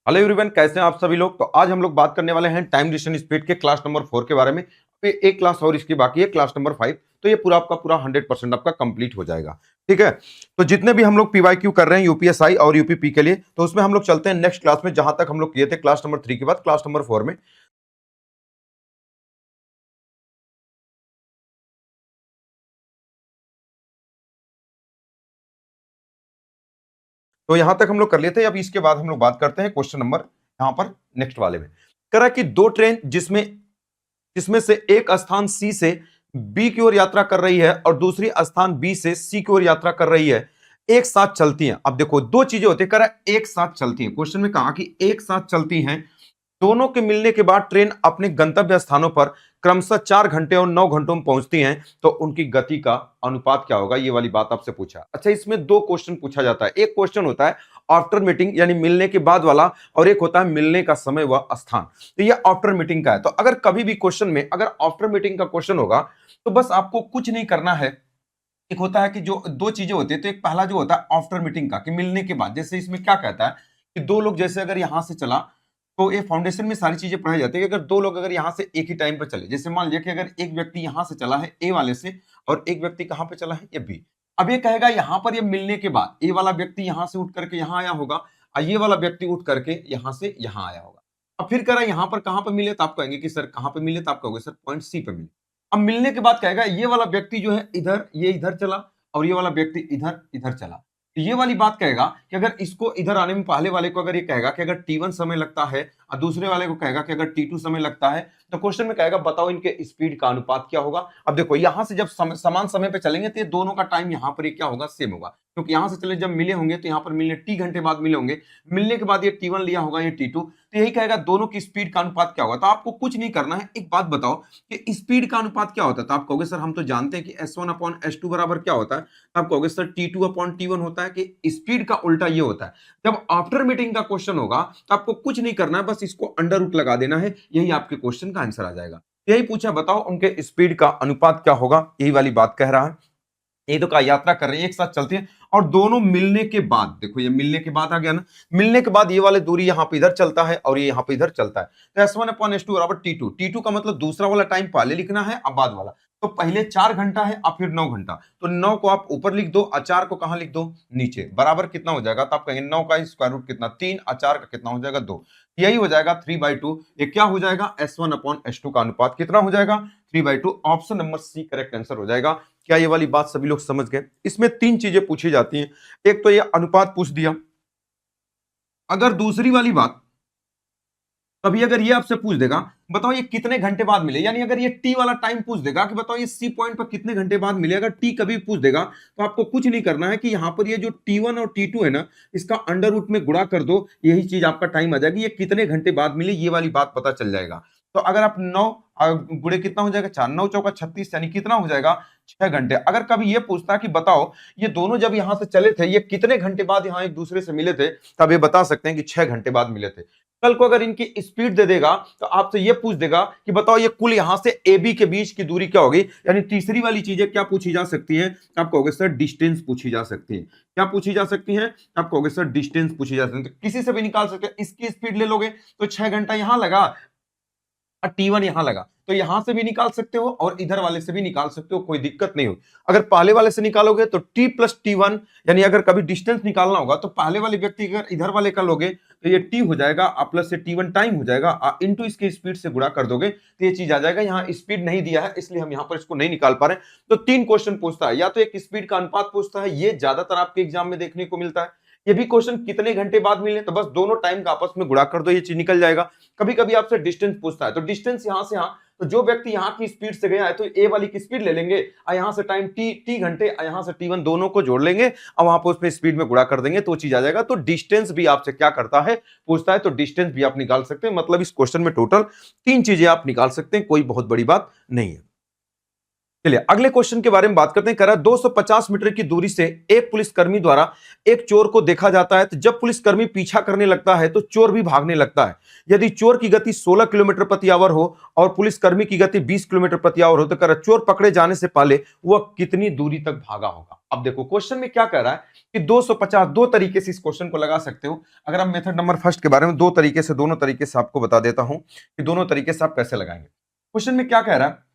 Hello everyone, कैसे हैं आप सभी लोग। तो आज हम लोग बात करने वाले हैं टाइम डिसीजन स्पीड के क्लास नंबर 4 के बारे में। अभी एक क्लास और इसकी बाकी है, क्लास नंबर 5। तो ये पूरा आपका पूरा 100% आपका कंप्लीट हो जाएगा। ठीक है, तो जितने भी हम लोग पीवाईक्यू कर रहे हैं यूपीएसआई और यूपीपी के लिए, तो उसमें हम लोग चलते हैं नेक्स्ट क्लास में, जहां तक हम लोग किए थे क्लास नंबर 3 के बाद क्लास नंबर 4 में। तो यहां तक हम लोग कर लिए थे। अब इसके बाद हम लोग बात करते हैं क्वेश्चन नंबर यहां पर नेक्स्ट वाले में। कह कि दो ट्रेन जिसमें जिसमें से एक स्थान सी से बी की ओर यात्रा कर रही है और दूसरी स्थान बी से सी की ओर यात्रा कर रही है, एक साथ चलती हैं। अब देखो दो चीजें होती है, कह रहा एक साथ चलती हैं। क्वेश्चन में कहा कि एक साथ चलती हैं, दोनों के मिलने के बाद ट्रेन अपने गंतव्य स्थानों पर क्रमशः 4 घंटे और 9 घंटों में पहुंचती हैं, तो उनकी गति का अनुपात क्या होगा, ये वाली बात आपसे पूछा। अच्छा, इसमें दो क्वेश्चन पूछा जाता है। एक क्वेश्चन होता है आफ्टर मीटिंग यानी मिलने के बाद वाला, और एक होता है मिलने का समय व स्थान। तो ये आफ्टर मीटिंग का है। तो अगर कभी भी क्वेश्चन में अगर आफ्टर मीटिंग का क्वेश्चन होगा, तो बस आपको कुछ नहीं करना है। एक होता है कि जो दो चीजें होती है, तो एक पहला जो होता है आफ्टर मीटिंग का, कि मिलने के बाद। जैसे इसमें क्या कहता है कि दो लोग जैसे अगर यहां से चला, तो ये फाउंडेशन में सारी चीजें पढ़ाई जाती है कि अगर दो लोग अगर यहां से एक ही टाइम पर चले, जैसे मान लीजिए कि अगर एक व्यक्ति यहां से चला है ए वाले से, और एक व्यक्ति कहां पे चला है, ये बी। अब ये कहेगा यहां पर ये मिलने के बाद ए वाला व्यक्ति यहां से उठ करके यहां आया होगा, और ये वाला व्यक्ति उठ करके यहां से यहां आया होगा। अब फिर कह रहा है यहां पर कहां पर मिले, तो आप कहेंगे कि सर कहां पर मिले, तो आप कहोगे सर पॉइंट सी पे मिले। अब मिलने के बाद कहेगा ये वाला व्यक्ति जो है इधर, ये इधर चला, और ये वाला व्यक्ति इधर इधर चला। तो ये वाली बात कहेगा कि अगर इसको इधर आने में पहले वाले को अगर ये कहेगा कि अगर T1 समय लगता है, और दूसरे वाले को कहेगा कि अगर T2 समय लगता है, तो क्वेश्चन में कहेगा बताओ इनके स्पीड का अनुपात क्या होगा। अब देखो यहां से जब समान समय पे चलेंगे, तो ये दोनों का टाइम यहां पर ये क्या होगा, सेम होगा। क्योंकि यहां से चले जब मिले होंगे, तो यहां पर मिलने T घंटे बाद मिले होंगे। मिलने के बाद ये T1 लिया होगा, ये T2। तो यही कहेगा दोनों की स्पीड का अनुपात क्या होगा। तो आपको कुछ नहीं करना है। एक बात बताओ कि स्पीड का अनुपात क्या होता है। तो आप कहोगे सर हम तो जानते हैं कि S1/S2 बराबर क्या होता है। तो आप कहोगे सर T2/T1 होता है। कि स्पीड का उल्टा ये होता है। जब आफ्टर मीटिंग का क्वेश्चन होगा, तो आपको कुछ नहीं करना है, बस इसको अंडर रूट लगा देना है, यही आपके क्वेश्चन का आंसर आ जाएगा। यही पूछा बताओ उनके स्पीड का अनुपात क्या होगा, यही वाली बात कह रहा है। ये तो का यात्रा कर रहे हैं, एक साथ चलते हैं, और दोनों मिलने के बाद, देखो ये मिलने के बाद आ गया ना, मिलने के बाद ये वाले दूरी यहां पे इधर चलता है और ये यहां पे इधर चलता है। तो S1/S2 बराबर T2। T2 का मतलब दूसरा वाला टाइम पहले लिखना है, अब बाद वाला। तो पहले 4 घंटा है, अब फिर 9 घंटा। तो 9 को आप ऊपर लिख दो, और 4 को कहां लिख दो, नीचे। बराबर कितना हो जाएगा, तो आप कहेंगे 9 का स्क्वायर रूट कितना, 3, और 4 का कितना हो जाएगा, 2। यही हो जाएगा 3/2। ये क्या हो जाएगा, S1/S2 का अनुपात कितना हो जाएगा, 3/2। Option number C correct answer हो जाएगा। क्या ये वाली बात सभी लोग समझ गए। इसमें तीन चीजें पूछी जाती हैं। एक तो ये अनुपात पूछ दिया। अगर दूसरी वाली बात, कभी अगर ये आपसे पूछ देगा बताओ ये कितने घंटे बाद मिले, यानी अगर ये टी वाला टाइम पूछ देगा कि बताओ ये सी पॉइंट पर कितने घंटे बाद मिले, अगर टी कभी पूछ देगा, तो आपको कुछ नहीं करना है कि यहां पर ये जो T1 और T2 है ना, इसका अंडर रूट में गुणा कर दो, यही चीज आपका टाइम आ जाएगी। ये कितने घंटे बाद मिले, ये वाली बात पता चल जाएगा। तो अगर आप 9 गुणे कितना हो जाएगा, 4, 9 चौका 36, यानी कितना हो जाएगा, 6 घंटे। अगर कभी ये पूछता है कि बताओ ये दोनों जब यहां से चले थे, ये कितने घंटे बाद यहां एक दूसरे से मिले थे, तब ये बता सकते हैं कि 6 घंटे बाद मिले थे। कल को अगर इनकी स्पीड दे देगा, तो आपसे ये पूछ देगा कि बताओ ये कुल यहां से ए बी के बीच की दूरी क्या होगी। यानी तीसरी वाली चीजें क्या पूछी जा सकती है, आप कहोगे सर डिस्टेंस पूछी जा सकती है। क्या पूछी जा सकती है, आप कहोगे सर डिस्टेंस पूछी जा सकती है। किसी से भी निकाल सकते हैं। इसकी स्पीड ले लोगे तो 6 घंटा यहां लगा, और T1 यहां लगा, तो यहां से भी निकाल सकते हो और इधर वाले से भी निकाल सकते हो, कोई दिक्कत नहीं होगी। अगर पहले वाले से निकालोगे तो T+T1, यानी अगर कभी डिस्टेंस निकालना होगा, तो पहले वाले व्यक्ति अगर इधर वाले का लोगे, तो ये T हो जाएगा, प्लस से T1 टाइम हो जाएगा, इंटू इसकी स्पीड से गुणा कर दोगे, तो ये चीज आ जाएगा। यहाँ स्पीड नहीं दिया है, इसलिए हम यहाँ पर इसको नहीं निकाल पा रहे। तो 3 क्वेश्चन पूछता है, या तो एक स्पीड का अनुपात पूछता है, ये ज्यादातर आपके एग्जाम में देखने को मिलता है। ये भी क्वेश्चन कितने घंटे बाद मिले, तो बस दोनों टाइम का आपस में गुणा कर दो, ये चीज निकल जाएगा। कभी कभी आपसे डिस्टेंस पूछता है, तो डिस्टेंस यहां से यहां, तो जो व्यक्ति यहाँ की स्पीड से गया है, तो ए वाली की स्पीड ले लेंगे, और यहाँ से टाइम टी घंटे, यहाँ से T1 दोनों को जोड़ लेंगे, और वहां पर उसमें स्पीड में गुणा कर देंगे, तो चीज आ जाएगा। तो डिस्टेंस भी आपसे क्या करता है, पूछता है, तो डिस्टेंस भी आप निकाल सकते हैं। मतलब इस क्वेश्चन में टोटल 3 चीजें आप निकाल सकते हैं, कोई बहुत बड़ी बात नहीं है। चलिए अगले क्वेश्चन के बारे में बात करते हैं। कह रहा है 250 मीटर की दूरी से एक पुलिसकर्मी द्वारा एक चोर को देखा जाता है, तो जब पुलिसकर्मी पीछा करने लगता है तो चोर भी भागने लगता है। यदि चोर की गति 16 किलोमीटर प्रति आवर हो और पुलिसकर्मी की गति 20 किलोमीटर प्रति आवर हो, तो कह रहा है चोर पकड़े जाने से पहले वह कितनी दूरी तक भागा होगा। अब देखो क्वेश्चन में क्या कह रहा है कि 250, दो तरीके से इस क्वेश्चन को लगा सकते हो। अगर हम मेथड नंबर फर्स्ट के बारे में दोनों तरीके से आपको बता देता हूं कि दोनों तरीके से आप कैसे लगाएंगे। क्वेश्चन में क्या कह रहा है,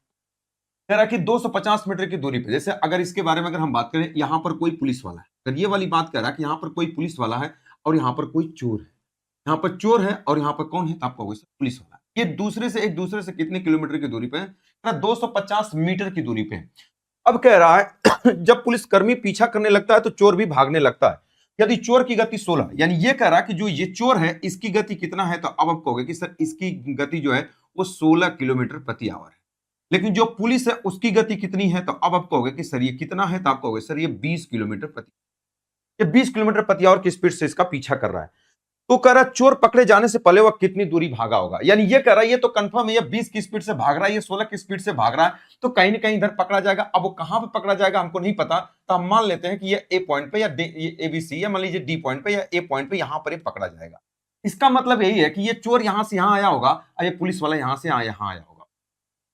कह रहा कि 250 मीटर की दूरी पे, जैसे अगर इसके बारे में अगर हम बात करें, यहां पर कोई पुलिस वाला है, अगर ये वाली बात कह रहा है कि यहां पर कोई पुलिस वाला है और यहां पर कोई चोर है, यहां पर चोर है और यहां पर कौन है, तो आपको पुलिस वाला है। ये एक दूसरे से कितने किलोमीटर की दूरी पे है, 250 मीटर की दूरी पे है। अब कह रहा है जब पुलिसकर्मी पीछा करने लगता है तो चोर भी भागने लगता है। यदि चोर की गति 16, यानी ये कह रहा है कि जो ये चोर है इसकी गति कितना है, तो अब आप कहोगे कि सर इसकी गति जो है वो 16 किलोमीटर प्रति आवर है। लेकिन जो पुलिस है उसकी गति कितनी है, तो अब आप कहोगे कि सर ये कितना है, तो आप कहोगे सर ये 20 किलोमीटर प्रति, ये 20 किलोमीटर प्रति आवर की स्पीड से इसका पीछा कर रहा है। तो कह रहा है चोर पकड़े जाने से पहले वह कितनी दूरी भागा होगा। यानी ये कह रहा है ये तो कंफर्म है, ये 20 की स्पीड से भाग रहा है, ये 16 की स्पीड से भाग रहा है, तो कहीं ना कहीं इधर पकड़ा जाएगा। अब वो कहां पे पकड़ा जाएगा हमको नहीं पता, तो हम मान लेते हैं कि ये ए पॉइंट पे या ये एबीसी, या मान लीजिए डी पॉइंट पे या ए पॉइंट पे, यहां पर ये पकड़ा जाएगा। इसका मतलब यही है कि ये चोर यहां से यहां आया होगा और ये पुलिस वाला यहां से यहां आया होगा।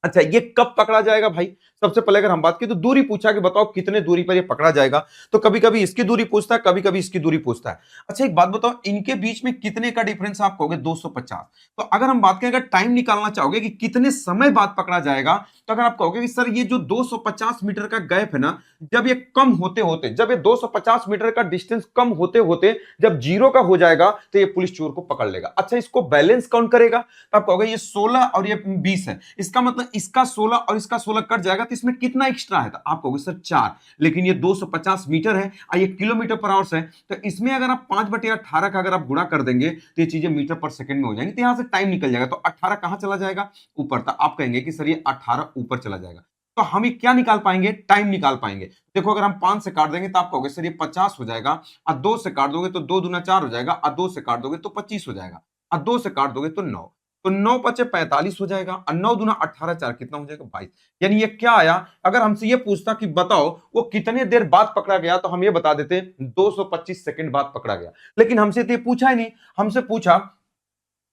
अच्छा, ये कब पकड़ा जाएगा भाई? सबसे पहले अगर हम बात करें तो दूरी पूछा कि बताओ कितने दूरी पर ये पकड़ा जाएगा, तो कभी कभी इसकी दूरी पूछता है, कभी कभी इसकी दूरी पूछता है। अच्छा एक बात बताओ, इनके बीच में कितने का डिफरेंस आप कहोगे? 250। तो अगर हम बात करें, अगर टाइम निकालना चाहोगे कि कितने समय बाद पकड़ा जाएगा, तो अगर आप कहोगे कि सर ये जो 250 मीटर का गैप है ना, जब ये कम होते होते, जब ये 250 मीटर का डिस्टेंस कम होते होते जब 0 का हो जाएगा, तो ये पुलिस चोर को पकड़ लेगा। अच्छा इसको बैलेंस कौन करेगा? तो आप कहोगे ये 16 और ये 20 है, इसका मतलब इसका 16 और इसका 16 कट जाएगा, तो इसमें कितना एक्स्ट्रा है? तो आप कहोगे सर 4। लेकिन ये 250 मीटर है और ये किलोमीटर पर आवर है, तो इसमें अगर आप 5/18 का अगर आप गुणा कर देंगे तो ये चीजें मीटर पर सेकंड में हो जाएंगी, तो यहां से टाइम निकल जाएगा। तो 18 कहां चला जाएगा? ऊपर। तो आप कहेंगे कि सर ये 18 ऊपर चला जाएगा, तो हम ये क्या निकाल पाएंगे? टाइम निकाल पाएंगे। देखो अगर हम 5 से काट देंगे तो आप कहोगे सर ये 50 हो जाएगा, और 2 से काट दोगे तो 2 दूना 4 हो जाएगा, और 2 से काट दोगे तो 25 हो जाएगा, और 2 से काट दोगे तो 9, तो 9 पचे 45 हो जाएगा, और 9 दूना 18, 4 कितना हो जाएगा? 22। यानी ये क्या आया? अगर हमसे ये पूछता कि बताओ वो कितने देर बाद पकड़ा गया, तो हम ये बता देते 225 सेकंड बाद पकड़ा गया। लेकिन हमसे तो ये पूछा ही नहीं, हमसे पूछा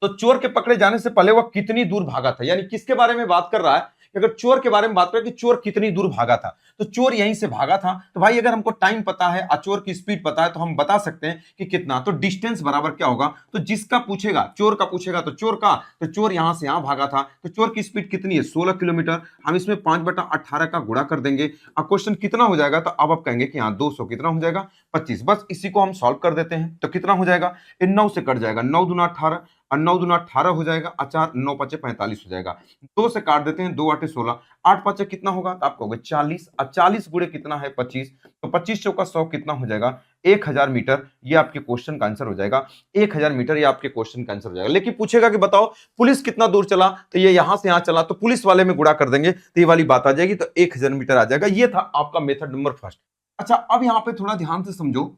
तो चोर के पकड़े जाने से पहले वह कितनी दूर भागा था। यानी किसके बारे में बात कर रहा है? अगर चोर के बारे में बात करें कि चोर कितनी दूर भागा था, तो चोर यहीं से भागा था। तो भाई अगर हमको टाइम पता है और चोर की स्पीड पता है, तो हम बता सकते हैं कि कितना। तो डिस्टेंस बराबर क्या होगा? तो जिसका पूछेगा, चोर का पूछेगा तो चोर का, तो चोर यहां से यहां भागा था, तो चोर की स्पीड कितनी है? 16 किलोमीटर। हम इसमें 5/18 का गुणा कर देंगे और क्वेश्चन कितना हो जाएगा? तो अब आप कहेंगे कि यहाँ 200 कितना हो जाएगा? 25। बस इसी को हम सॉल्व कर देते हैं, तो कितना हो जाएगा? इन 9 से कट जाएगा, 9 दूना 18, और 9 दूना 18 हो जाएगा, अचार 9 पचे 45 हो जाएगा। 2 से काट देते हैं, 2 8 16, 8 पचे कितना होगा? तो आप कहोगे 40, और 40 गुणे कितना है? 25, तो 25 चौका 100 कितना हो जाएगा? 1000 मीटर। ये आपके क्वेश्चन का आंसर हो जाएगा। 1000 मीटर ये आपके क्वेश्चन का आंसर हो जाएगा। लेकिन पूछेगा कि बताओ पुलिस कितना दूर चला, तो ये यहां से यहां चला, तो पुलिस वाले में गुणा कर देंगे तो ये वाली बात आ जाएगी, तो 1000 मीटर आ जाएगा। ये था आपका मेथड नंबर फर्स्ट। अच्छा अब यहां पे थोड़ा ध्यान से समझो,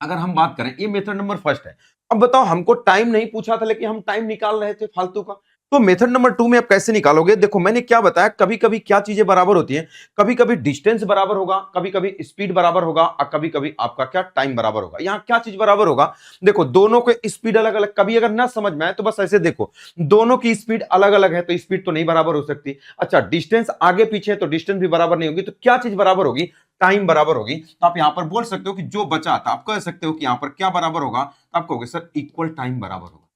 अगर हम बात करें, ये मेथड नंबर फर्स्ट है। अब बताओ हमको टाइम नहीं पूछा था, लेकिन हम टाइम निकाल रहे थे फालतू का, तो मेथड नंबर 2 में आप कैसे निकालोगे? देखो मैंने क्या बताया, कभी कभी क्या चीजें बराबर होती हैं, कभी कभी डिस्टेंस बराबर होगा, कभी कभी स्पीड बराबर होगा, और कभी कभी आपका क्या टाइम बराबर होगा। यहाँ क्या चीज बराबर होगा? देखो दोनों के स्पीड अलग अलग, कभी अगर ना समझ में आए तो बस ऐसे देखो, दोनों की स्पीड अलग अलग है तो स्पीड तो नहीं बराबर हो सकती। अच्छा डिस्टेंस आगे पीछे तो डिस्टेंस भी बराबर नहीं होगी, तो क्या चीज बराबर होगी? टाइम बराबर होगी। तो आप यहां पर बोल सकते हो कि जो बचा था, आप कह सकते हो कि यहां पर क्या बराबर होगा? तो आप कहोगे सर इक्वल टाइम बराबर होगा।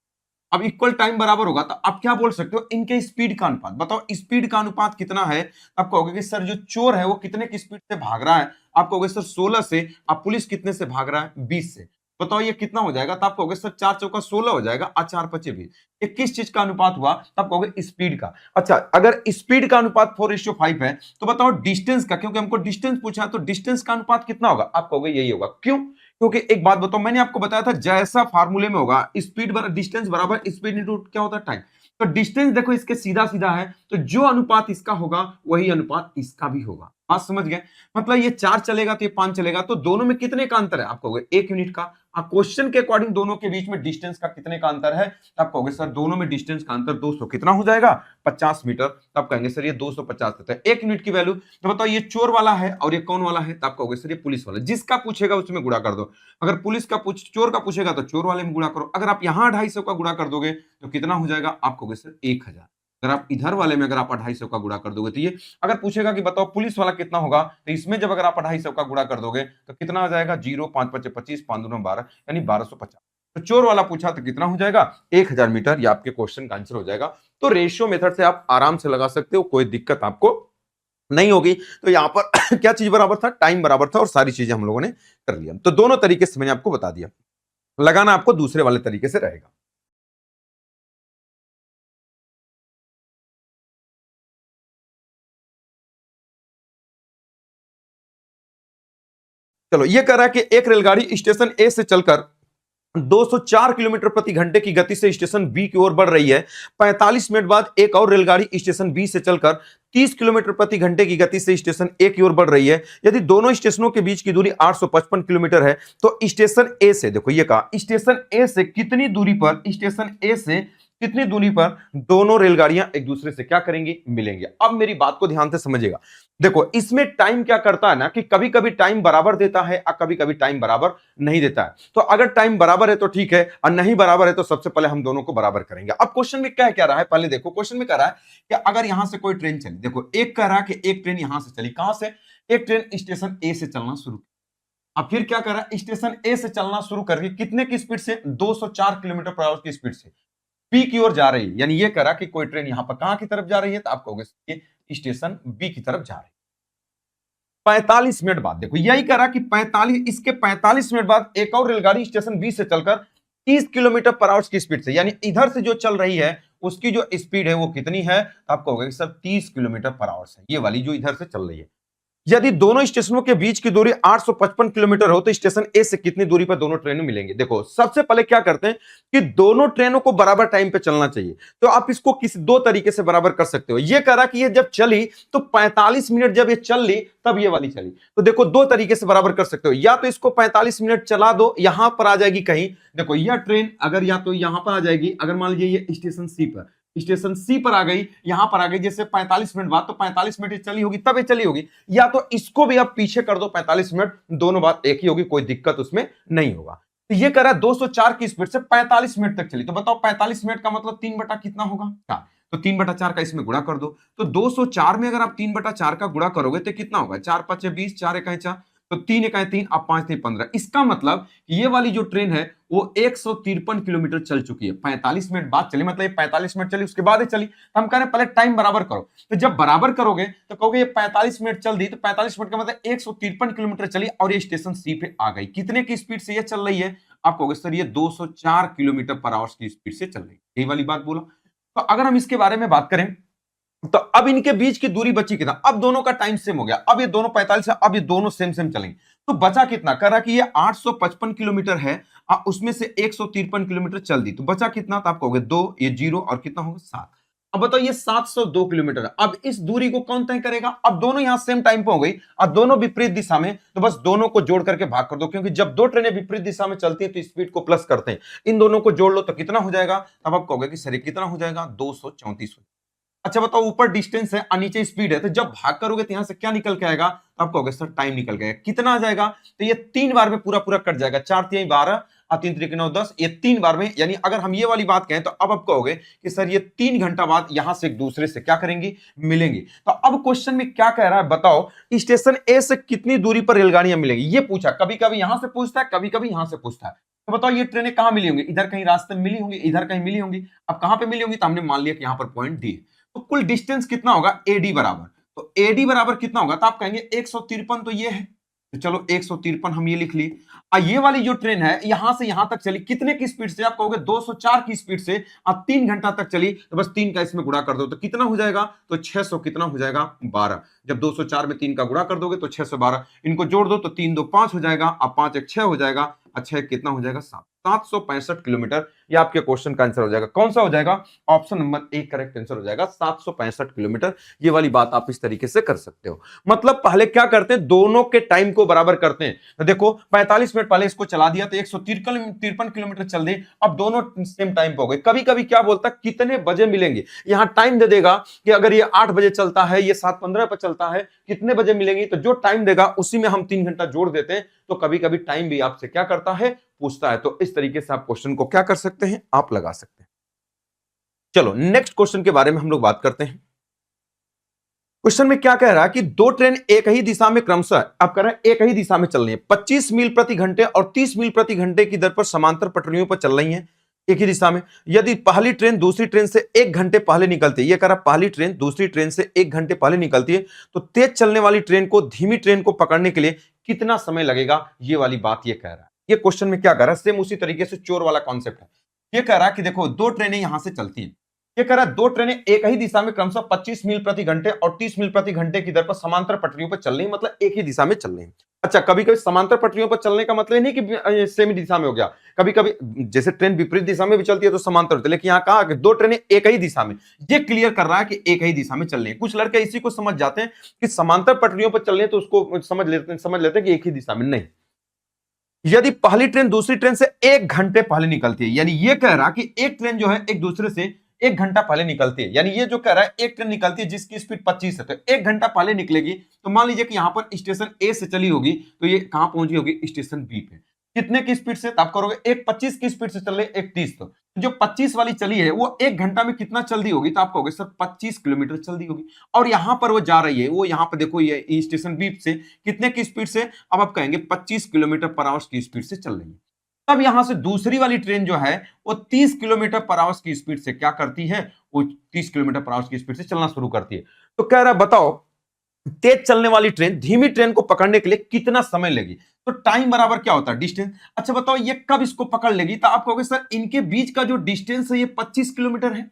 अब इक्वल टाइम बराबर होगा तो आप क्या बोल सकते हो? इनके स्पीड का अनुपात। बताओ स्पीड का अनुपात कितना है? आप कहोगे कि सर जो चोर है वो कितने की स्पीड से भाग रहा है? आप कहोगे सर 16 से। अब पुलिस कितने से भाग रहा है? 20 से। बताओ ये कितना हो जाएगा? तो आप कहोगे सर 4 चौका 16 हो जाएगा, और 4 पचे 20। ये किस चीज का अनुपात हुआ? तो आप कहोगे स्पीड का। अच्छा अगर स्पीड का अनुपात 4:5 है, तो बताओ डिस्टेंस का, क्योंकि हमको डिस्टेंस पूछा है, तो डिस्टेंस का अनुपात कितना होगा? आप कहोगे यही होगा। क्यों? क्योंकि एक बात बताओ, मैंने आपको बताया था जैसा फार्मूले में होगा, स्पीड बराबर डिस्टेंस बराबर स्पीड इनटू क्या होता है? टाइम। तो डिस्टेंस देखो इसके सीधा सीधा है, तो जो अनुपात इसका होगा वही अनुपात इसका भी होगा। बात समझ गए? मतलब ये 4 चलेगा तो ये 5 चलेगा, तो दोनों में कितने का अंतर है? आप कहोगे 1 यूनिट का। क्वेश्चन के अकॉर्डिंग दोनों के बीच में डिस्टेंस का कितने का अंतर है? तो आप कहोगे सर दोनों में डिस्टेंस का अंतर 200, कितना हो जाएगा? 50 मीटर। तो आप कहेंगे सर ये 250 देता है 1 यूनिट की वैल्यू। तो बताओ ये चोर वाला है और ये कौन वाला है? तो आप कहोगे सर ये पुलिस वाला। जिसका पूछेगा उसमें गुणा कर दो। अगर पुलिस का चोर का पूछेगा तो चोर वाले में गुणा करो। अगर आप यहां 250 का गुणा कर दोगे तो कितना हो जाएगा? आप कहोगे सर 1000। अगर आप इधर वाले में अगर आप 250 का गुणा कर दोगे तो ये, अगर पूछेगा कि बताओ पुलिस वाला कितना होगा, तो इसमें जब अगर आप 250 का गुणा कर दोगे तो कितना आ जाएगा? 0, 5 5 25, 5 2 12, यानी 1250। तो चोर वाला पूछा तो कितना हो जाएगा? 1000 मीटर। ये आपके क्वेश्चन का आंसर हो जाएगा। तो रेशियो मेथड से आप आराम से लगा सकते हो, कोई दिक्कत आपको नहीं होगी। तो यहां पर क्या चीज बराबर था? टाइम बराबर था और सारी चीजें हम लोगों ने कर लिया। तो दोनों तरीके से मैंने आपको बता दिया। लगाना आपको दूसरे वाले तरीके से रहेगा। चलो, ये कह रहा है कि एक रेलगाड़ी स्टेशन ए से चलकर 204 किलोमीटर प्रति घंटे की गति से स्टेशन बी की ओर बढ़ रही है। 45 मिनट बाद एक और रेलगाड़ी स्टेशन बी से चलकर 30 किलोमीटर प्रति घंटे की गति से स्टेशन ए की ओर बढ़ रही है। यदि दोनों स्टेशनों के बीच की दूरी 855 किलोमीटर है तो स्टेशन ए से, देखो ये कहा, स्टेशन ए से कितनी दूरी पर, स्टेशन ए से कितनी दूरी पर दोनों रेलगाड़ियां एक दूसरे से क्या करेंगी? मिलेंगे। अब मेरी बात को ध्यान से समझिएगा। देखो इसमें टाइम क्या करता है ना कि कभी कभी टाइम बराबर देता है और कभी कभी टाइम बराबर नहीं देता है। तो अगर टाइम बराबर है तो ठीक है, और नहीं बराबर है तो सबसे पहले हम दोनों को बराबर करेंगे। अब क्वेश्चन में क्या रहा है, पहले देखो क्वेश्चन में कह रहा है कि अगर यहां से कोई ट्रेन चली, देखो एक कह रहा है कि एक ट्रेन यहां से चली, कहां से? एक ट्रेन स्टेशन ए से चलना शुरू। अब फिर क्या कर रहा है? स्टेशन ए से चलना शुरू करके कितने की स्पीड से? 204 किलोमीटर पर आवर की स्पीड से बी की ओर जा रही है। यानी ये करा कि कोई ट्रेन यहां पर कहां की तरफ जा रही है? तो आप कहोगे ये स्टेशन बी की तरफ जा रही है। 45 मिनट बाद, देखो यही करा कि 45 मिनट बाद एक और रेलगाड़ी स्टेशन बी से चलकर 30 किलोमीटर पर आवर की स्पीड से, यानी इधर से जो चल रही है उसकी जो स्पीड है वो कितनी है? तो आप कहोगे सर 30 किलोमीटर पर आवर है, ये वाली जो इधर से चल रही है। यदि दोनों स्टेशनों के बीच की दूरी 855 किलोमीटर हो तो स्टेशन ए से कितनी दूरी पर दोनों ट्रेनें मिलेंगी? देखो सबसे पहले क्या करते हैं कि दोनों ट्रेनों को बराबर टाइम पे चलना चाहिए। तो आप इसको किसी दो तरीके से बराबर कर सकते हो। ये करा कि ये जब चली तो 45 मिनट जब ये चल ली तब ये वाली चली। तो देखो दो तरीके से बराबर कर सकते हो, या तो इसको 45 मिनट चला दो, यहां पर आ जाएगी कहीं, देखो यह ट्रेन अगर या तो यहां पर आ जाएगी, अगर मान लीजिए ये स्टेशन सी पर आ गई, यहां पर आ गई, जैसे 45 मिनट बाद, तो 45 मिनट चली होगी तब ये चली होगी, या तो इसको भी आप पीछे कर दो 45 मिनट, दोनों बात एक ही होगी, कोई दिक्कत उसमें नहीं होगा। तो ये कह रहा है 204 की स्पीड से 45 मिनट तक चली। तो बताओ 45 मिनट का मतलब 3 बटा कितना होगा? 4। तो 3 बटा 4 का इसमें गुणा कर दो। तो 204 में अगर आप 3 बटा 4 का गुणा करोगे तो कितना होगा? 4 5 20, 4 1 4, तो 3 1 3, अब 5 3 15। इसका मतलब ये वाली जो ट्रेन है वो 153 किलोमीटर चल चुकी है। 45 मिनट बाद चली, मतलब ये 45 मिनट चली उसके बाद ही चली। तो हम कह रहे हैं पहले टाइम बराबर करो। तो जब बराबर करोगे तो कहोगे ये 45 मिनट चल दी, तो 45 मिनट का मतलब 153 किलोमीटर चली और ये स्टेशन सी पे आ गई। कितने की स्पीड से ये चल रही है? आप कहोगे सर ये 204 किलोमीटर पर आवर की स्पीड से चल रही है। यही वाली बात बोला। तो अगर हम इसके बारे में बात करें तो अब इनके बीच की दूरी बची कितना? अब दोनों का टाइम सेम हो गया। अब ये दोनों 45 है, अब ये दोनों सेम चलेंगे। तो बचा कितना? कर रहा कि ये 855 किलोमीटर है, उसमें से 153 किलोमीटर चल दी, तो बचा कितना? तो आप कहोगे 2, ये 0 और कितना होगा? 7। अब बताओ ये 702 किलोमीटर है। अब इस दूरी को कौन तय करेगा? अब दोनों यहां सेम टाइम पे हो गई और दोनों विपरीत दिशा में, तो बस दोनों को जोड़ करके भाग कर दो, क्योंकि जब दो ट्रेनें विपरीत दिशा में चलती हैं तो स्पीड को प्लस करते हैं। इन दोनों को जोड़ लो तो कितना हो जाएगा? तब आप कहोगे कि सर कितना हो जाएगा? 234। अच्छा बताओ, ऊपर डिस्टेंस है और नीचे स्पीड है, तो जब भाग करोगे तो यहां से क्या निकल के आएगा? आप कहोगे सर टाइम निकल गया। कितना आ जाएगा? तो ये 3 बार में पूरा पूरा कट जाएगा। 4 3 12 और 3 3 9 10, ये 3 बार में। यानी अगर हम ये वाली बात कहें तो अब आप कहोगे कि सर ये 3 घंटा बाद यहां से एक दूसरे से क्या करेंगी? मिलेंगी। तो अब क्वेश्चन में क्या कह रहा है बताओ, स्टेशन ए से कितनी दूरी पर रेलगाड़ियां मिलेंगी? ये पूछा। कभी कभी यहां से पूछता है, कभी कभी यहां से पूछता है। तो बताओ ये ट्रेनें कहां मिली होंगी? इधर कहीं रास्ते में मिली होंगी, इधर कहीं मिली होंगी। अब कहां पे मिली होंगी? तो हमने मान लिया कि यहां पर पॉइंट डी है। तो कुल डिस्टेंस कितना होगा? एडी बराबर, तो एडी बराबर कितना होगा? तो आप कहेंगे 153, तो ये है, तो चलो 153 हम ये लिख लिए। ये वाली जो ट्रेन है यहां से यहां तक चली कितने की स्पीड से? आप कहोगे 204 की स्पीड से, अब 3 घंटा तक चली, तो बस 3 का इसमें गुणा कर दो, तो कितना हो जाएगा? तो 600 कितना हो जाएगा? 12। जब 204 में 3 का गुणा कर दोगे तो 612, इनको जोड़ दो तो 3 2 5 हो जाएगा, अब 5 1 6 हो जाएगा, अच्छा कितना हो जाएगा 765 किलोमीटर। ये आपके क्वेश्चन का आंसर हो जाएगा। कौन सा हो जाएगा? Option number A correct answer हो जाएगा 765 किलोमीटर। ये वाली बात आप इस तरीके से कर सकते हो। मतलब पहले क्या करते हैं, दोनों के टाइम को बराबर करते हैं। तो देखो 45 मिनट पहले इसको चला दिया तो 153 किलोमीटर चल दी, अब दोनों सेम टाइम पे हो गए। कभी कभी क्या बोलता है कितने बजे मिलेंगे, यहां टाइम दे देगा कि अगर ये 8 बजे चलता है, ये 7:15 पर चलता है, कितने बजे मिलेंगी, तो जो टाइम देगा उसी में हम 3 घंटा जोड़ देते हैं। तो कभी कभी टाइम भी आपसे क्या करता है, पूछता है। तो इस तरीके से आप क्वेश्चन को क्या कर सकते हैं, आप लगा सकते हैं। चलो नेक्स्ट क्वेश्चन के बारे में हम लोग बात करते हैं। क्वेश्चन में क्या कह रहा है कि दो ट्रेन एक ही दिशा में क्रमशः, अब कह रहा है एक ही दिशा में चल रही है, 25 मील प्रति घंटे और 30 मील प्रति घंटे की दर पर समांतर पटरियों पर चल रही हैं एक ही दिशा में। यदि पहली ट्रेन दूसरी ट्रेन से 1 घंटे पहले निकलती है, यह कह रहा पहली ट्रेन दूसरी ट्रेन से 1 घंटे पहले निकलती है, तो तेज चलने वाली ट्रेन को धीमी ट्रेन को पकड़ने के लिए कितना समय लगेगा, ये वाली बात ये कह रहा है। ये क्वेश्चन में क्या कह रहा है, सेम उसी तरीके से चोर वाला कॉन्सेप्ट है। ये कह रहा है कि देखो दो ट्रेनें यहां से चलती हैं, ये कह रहा है दो ट्रेनें एक ही दिशा में क्रमशः 25 मील प्रति घंटे और 30 मील प्रति घंटे की दर पर समांतर पटरियों पर चल रही है, मतलब एक ही दिशा में चल रही है। अच्छा, कभी कभी समांतर पटरियों पर चलने का मतलब नहीं कि सेम दिशा में हो गया, कभी कभी जैसे ट्रेन विपरीत दिशा में भी चलती है तो समांतर होती है, लेकिन यहाँ कहा कि दो ट्रेनें एक ही दिशा में, ये क्लियर कर रहा है कि एक ही दिशा में चल रही है। कुछ लड़के इसी को समझ जाते हैं कि समांतर पटरियों पर चल रही है तो उसको समझ लेते हैं कि एक ही दिशा में। नहीं, यदि पहली ट्रेन दूसरी ट्रेन से 1 घंटे पहले निकलती है, यानी ये कह रहा कि एक ट्रेन जो है एक दूसरे से 1 घंटा पहले निकलती है, यानी ये जो कह रहा है एक ट्रेन निकलती है जिसकी स्पीड 25 है, तो 1 घंटा पहले निकलेगी। तो मान लीजिए कि यहां पर स्टेशन ए से चली होगी, तो ये कहां पहुंची होगी, स्टेशन बी पे। कितने की स्पीड से, आप करोगे एक 25 की स्पीड से चल रही, एक 30, तो जो 25 वाली चली है वो 1 घंटा में कितना चल दी होगी, तो आप कहोगे सर 25 किलोमीटर चल दी होगी। और यहां पर वो जा रही है, वो यहां पर देखो ये स्टेशन बी से कितने की स्पीड से, अब आप कहेंगे 25 किलोमीटर पर आवर की स्पीड से चल रही है। तब यहां से दूसरी वाली ट्रेन जो है वो 30 किलोमीटर पर आवर की स्पीड से क्या करती है, वो 30 किलोमीटर पर आवर की स्पीड से चलना शुरू करती है। तो कह रहा है बताओ तेज चलने वाली ट्रेन धीमी ट्रेन को पकड़ने के लिए कितना समय लेगी। तो टाइम बराबर क्या होता है, डिस्टेंस। अच्छा बताओ ये कब इसको पकड़ लेगी, तो आप कहोगे सर इनके बीच का जो डिस्टेंस है ये 25 किलोमीटर है,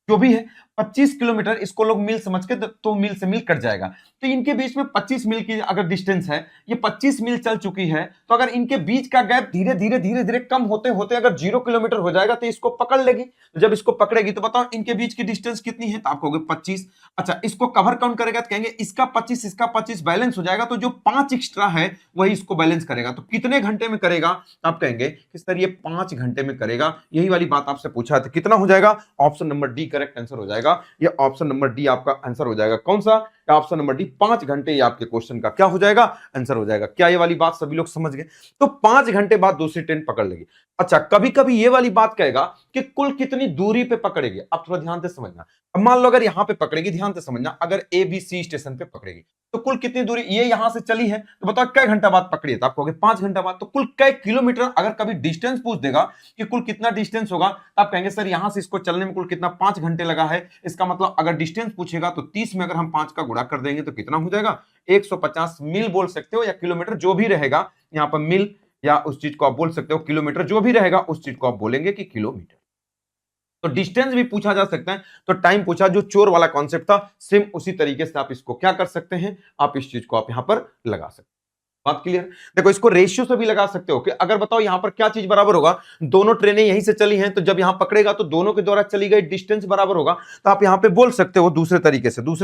जो भी है 25 किलोमीटर, इसको लोग मील समझ के तो मील से मील कट जाएगा। तो इनके बीच में 25 मील की अगर डिस्टेंस है, ये 25 मील चल चुकी है, तो अगर इनके बीच का गैप धीरे धीरे धीरे धीरे कम होते होते अगर 0 किलोमीटर हो जाएगा तो इसको पकड़ लेगी। तो जब इसको पकड़ेगी तो बताओ इनके बीच की डिस्टेंस कितनी है, तो आप कहोगे 25। अच्छा, इसको कवर काउंट करेगा तो कहेंगे इसका 25 इसका 25 बैलेंस हो जाएगा, तो जो 5 एक्स्ट्रा है वही इसको बैलेंस करेगा। तो कितने घंटे में करेगा, तो आप कहेंगे कि सर ये 5 घंटे में करेगा। यही वाली बात आपसे पूछा था, कितना हो जाएगा, option number D correct answer हो जाएगा। ये ऑप्शन नंबर डी आपका आंसर हो जाएगा। कौन सा, ऑप्शन नंबर डी, 5 घंटे ये आपके क्वेश्चन का क्या हो जाएगा, आंसर हो जाएगा। क्या ये वाली बात सभी लोग समझ गए? तो 5 घंटे बाद दूसरी ट्रेन पकड़ लेगी। अच्छा, कभी कभी ये वाली बात कहेगा कि कुल कितनी दूरी पे पकड़ेगी। अब थोड़ा ध्यान से समझना, अब मान लो अगर यहां पे पकड़ेगी, ध्यान से समझना, अगर ए बी सी स्टेशन पे पकड़ेगी तो कुल कितनी दूरी, ये यहां से चली है, तो बताओ कै घंटा बाद पकड़ी है, तो आप कहोगे 5 घंटा बाद। तो कुल कै किलोमीटर, अगर कभी डिस्टेंस पूछ देगा कि कुल कितना डिस्टेंस होगा, तो आप कहेंगे सर यहां से इसको चलने में कुल कितना, 5 घंटे लगा है। इसका मतलब अगर डिस्टेंस पूछेगा तो 30 में अगर हम 5 का गुणा कर देंगे तो कितना हो जाएगा, 150 मील बोल सकते हो या किलोमीटर, जो भी रहेगा यहां पर मील या उस चीज को आप बोल सकते हो किलोमीटर, जो भी रहेगा उस चीज को आप बोलेंगे कि किलोमीटर। तो डिस्टेंस भी पूछा जा सकता है, तो टाइम पूछा, जो चोर वाला कॉन्सेप्ट था सेम उसी तरीके से आप इसको क्या कर सकते हैं, आप इस चीज को आप यहां पर लगा सकते हैं। बात क्लियर? देखो इसको रेशियो से भी लगा सकते हो कि अगर बताओ यहां पर क्या चीज बराबर होगा, दोनों ट्रेनें यहीं से चली हैं, तो जब यहां पकड़ेगा तो दोनों के द्वारा चली गई डिस्टेंस बराबर होगा। तो आप यहां पे बोल सकते हो दूसरे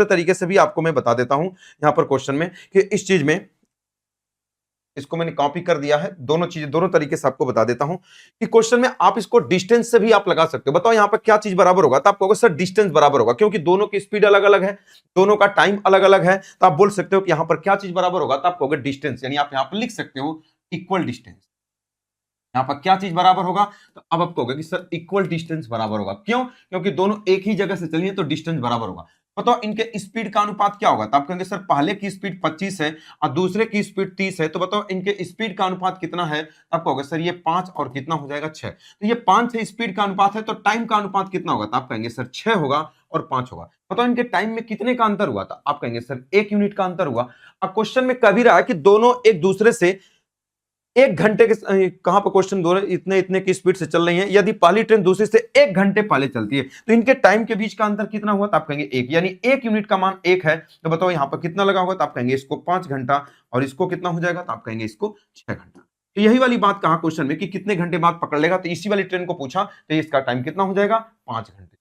तरीके से भी आपको मैं बता देता हूं यहां पर क्वेश्चन में कि इस चीज में, इसको मैंने कॉपी कर दिया है, दोनों चीजें दोनों तरीके से आपको बता देता हूं कि क्वेश्चन में आप इसको डिस्टेंस से भी आप लगा सकते हो। बताओ यहां पर क्या चीज बराबर होगा, तो आप कहोगे सर डिस्टेंस बराबर होगा, क्योंकि दोनों की स्पीड अलग अलग है, दोनों का टाइम अलग अलग है। तो आप बोल सकते हो कि यहां पर क्या चीज बराबर होगा, तो आप कहोगे डिस्टेंस, यानी आप यहां पर लिख सकते हो इक्वल डिस्टेंस। यहां पर क्या चीज बराबर होगा, तो अब आप कहोगे कि सर इक्वल डिस्टेंस बराबर होगा। क्यों? क्योंकि दोनों एक ही जगह से चली है तो डिस्टेंस बराबर होगा। बताओ इनके स्पीड का अनुपात क्या होगा, तो आप कहेंगे सर पहले की स्पीड 25 है और दूसरे की स्पीड 30 है, तो बताओ इनके स्पीड का अनुपात कितना है, आप कहोगे सर ये 5 और कितना हो जाएगा 6। तो ये 5 से स्पीड का अनुपात है, तो टाइम का अनुपात कितना होगा, तो आप कहेंगे सर 6 होगा और 5 होगा। बताओ इनके टाइम में कितने का अंतर हुआ था, आप कहेंगे सर 1 यूनिट का अंतर हुआ। अब क्वेश्चन में कभी रहा कि दोनों एक दूसरे से 1 घंटे के, कहां पर क्वेश्चन, दोनों इतने इतने की स्पीड से चल रही हैं, यदि पहली ट्रेन दूसरे से 1 घंटे पहले चलती है तो इनके टाइम के बीच का अंतर कितना हुआ, तो आप कहेंगे 1, यानी 1 यूनिट का मान 1 है। तो बताओ यहां पर कितना लगा होगा, तो आप कहेंगे इसको 5 घंटा और इसको कितना हो जाएगा, तो आप कहेंगे इसको 6 घंटा। तो यही वाली बात कहा क्वेश्चन में कि कितने घंटे बाद पकड़ लेगा, तो इसी वाली ट्रेन को पूछा तो इसका टाइम कितना हो जाएगा, 5 घंटे।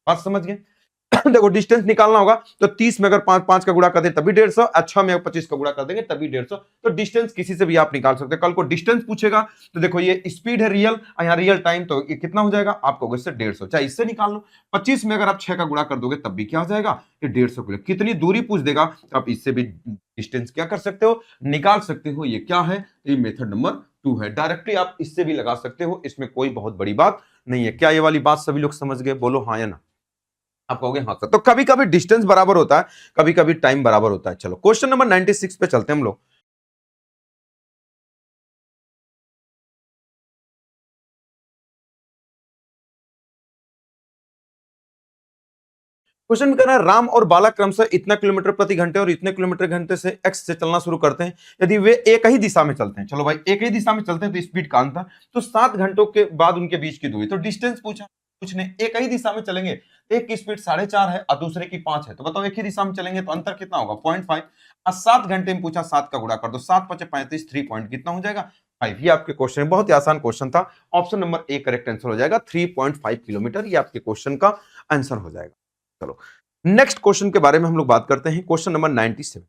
बात समझ गए। देखो डिस्टेंस निकालना होगा तो 30 में अगर 5 का गुणा कर दें तभी 150, अच्छा में 25 का गुणा कर देंगे तभी 150। तो डिस्टेंस किसी से भी आप निकाल सकते हैं। कल को डिस्टेंस पूछेगा तो देखो ये स्पीड है रियल, यहाँ रियल टाइम, तो ये कितना हो जाएगा आपको, इससे 150, चाहे इससे निकाल लो। 25 में अगर आप 6 का गुणा कर दोगे तब भी क्या हो जाएगा, ये 150 किलो। कितनी दूरी पूछ देगा तो आप इससे भी डिस्टेंस क्या कर सकते हो, निकाल सकते हो। ये क्या है, ये मेथड नंबर 2 है। डायरेक्टली आप इससे भी लगा सकते हो, इसमें कोई बहुत बड़ी बात नहीं है। क्या ये वाली बात सभी लोग समझ गए, बोलो हाँ या ना। आप कहोगे हाँ सर। तो कभी कभी डिस्टेंस बराबर होता है, कभी कभी टाइम बराबर होता है। चलो क्वेश्चन नंबर 96 पे चलते हैं हम लोग। क्वेश्चन में कहना है राम और बाला क्रमशः इतना किलोमीटर प्रति घंटे और इतने किलोमीटर घंटे से एक्स से चलना शुरू करते हैं। यदि वे एक ही दिशा में चलते हैं, चलो भाई एक ही दिशा में चलते हैं तो स्पीड का अंतर, तो 7 घंटों के बाद उनके बीच की दूरी। तो डिस्टेंस पूछा, कुछ नहीं, एक ही दिशा में चलेंगे, एक की स्पीड 4.5 है और दूसरे की 5 है, तो बताओ एक ही दिशा में चलेंगे तो अंतर कितना होगा, 0.5। और 7 घंटे में पूछा, 7 का गुणा कर दो, 7 5 35, 3 पॉइंट कितना हो जाएगा, 5। ये आपके क्वेश्चन है, बहुत ही आसान क्वेश्चन था। Option number A correct answer हो जाएगा, 3.5 किलोमीटर, ये आपके क्वेश्चन का आंसर हो जाएगा। चलो नेक्स्ट क्वेश्चन के बारे में हम लोग बात करते हैं। Question number 97।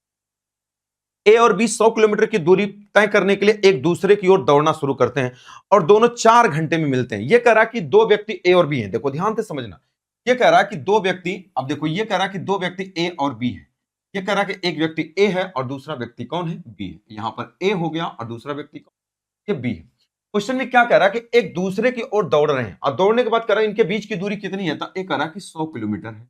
ए और बी 100 किलोमीटर की दूरी तय करने के लिए एक दूसरे की ओर दौड़ना शुरू करते हैं और दोनों 4 घंटे में मिलते हैं। यह कह रहा कि दो व्यक्ति ए और बी हैं। देखो ध्यान से समझना, यह कह रहा कि दो व्यक्ति, अब देखो यह कह रहा कि दो व्यक्ति ए और बी है। यह कह रहा कि एक व्यक्ति ए है और दूसरा व्यक्ति कौन है, बी है। यहां पर ए हो गया और दूसरा व्यक्ति कौन, ये बी है। क्वेश्चन में क्या कह रहा है कि एक दूसरे की ओर दौड़ रहे हैं और दौड़ने के बाद कह रहा है इनके बीच की दूरी कितनी है, तो ए कह रहा कि 100 किलोमीटर है।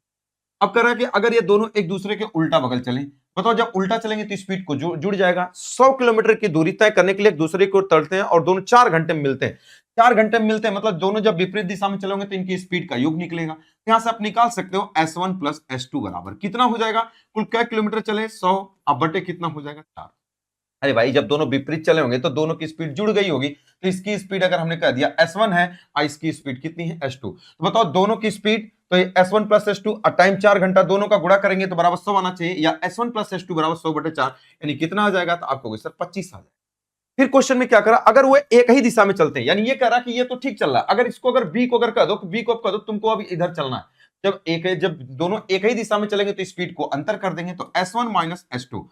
अब कह रहा है कि अगर ये दोनों एक दूसरे के उल्टा बगल चलें, बताओ जब उल्टा चलेंगे तो स्पीड को जुड़ जाएगा। 100 किलोमीटर की दूरी तय करने के लिए एक दूसरे को तड़ते हैं और दोनों 4 घंटे में मिलते हैं। 4 घंटे में मिलते हैं मतलब दोनों जब विपरीत दिशा में चलोगे तो इनकी स्पीड का योग निकलेगा। यहां से आप निकाल सकते हो S1 प्लस S2 बराबर कितना हो जाएगा, कुल क्या किलोमीटर चले 100, अब बटे कितना हो जाएगा 4। अरे भाई जब दोनों विपरीत चले होंगे तो दोनों की स्पीड जुड़ गई होगी, तो इसकी स्पीड अगर हमने कह दिया S1 है और इसकी स्पीड कितनी है S2, तो बताओ दोनों की स्पीड, तो ये S1 प्लस S2 और टाइम 4 घंटा, दोनों का गुणा करेंगे तो बराबर 100 आना चाहिए, या S1 प्लस S2 बराबर 100 बटे 4, यानी कितना आ जाएगा, तो आपको सर 25 आ जाएगा। फिर क्वेश्चन में क्या करा, अगर वो एक ही दिशा में चलते हैं, यानी ये कह रहा कि ये तो ठीक चल रहा है, अगर इसको अगर बी को अगर कह दो, बी को कह दो तुमको अब इधर चलना है, जब दोनों एक ही दिशा में चलेंगे तो स्पीड को अंतर कर देंगे, तो S1 माइनस S2।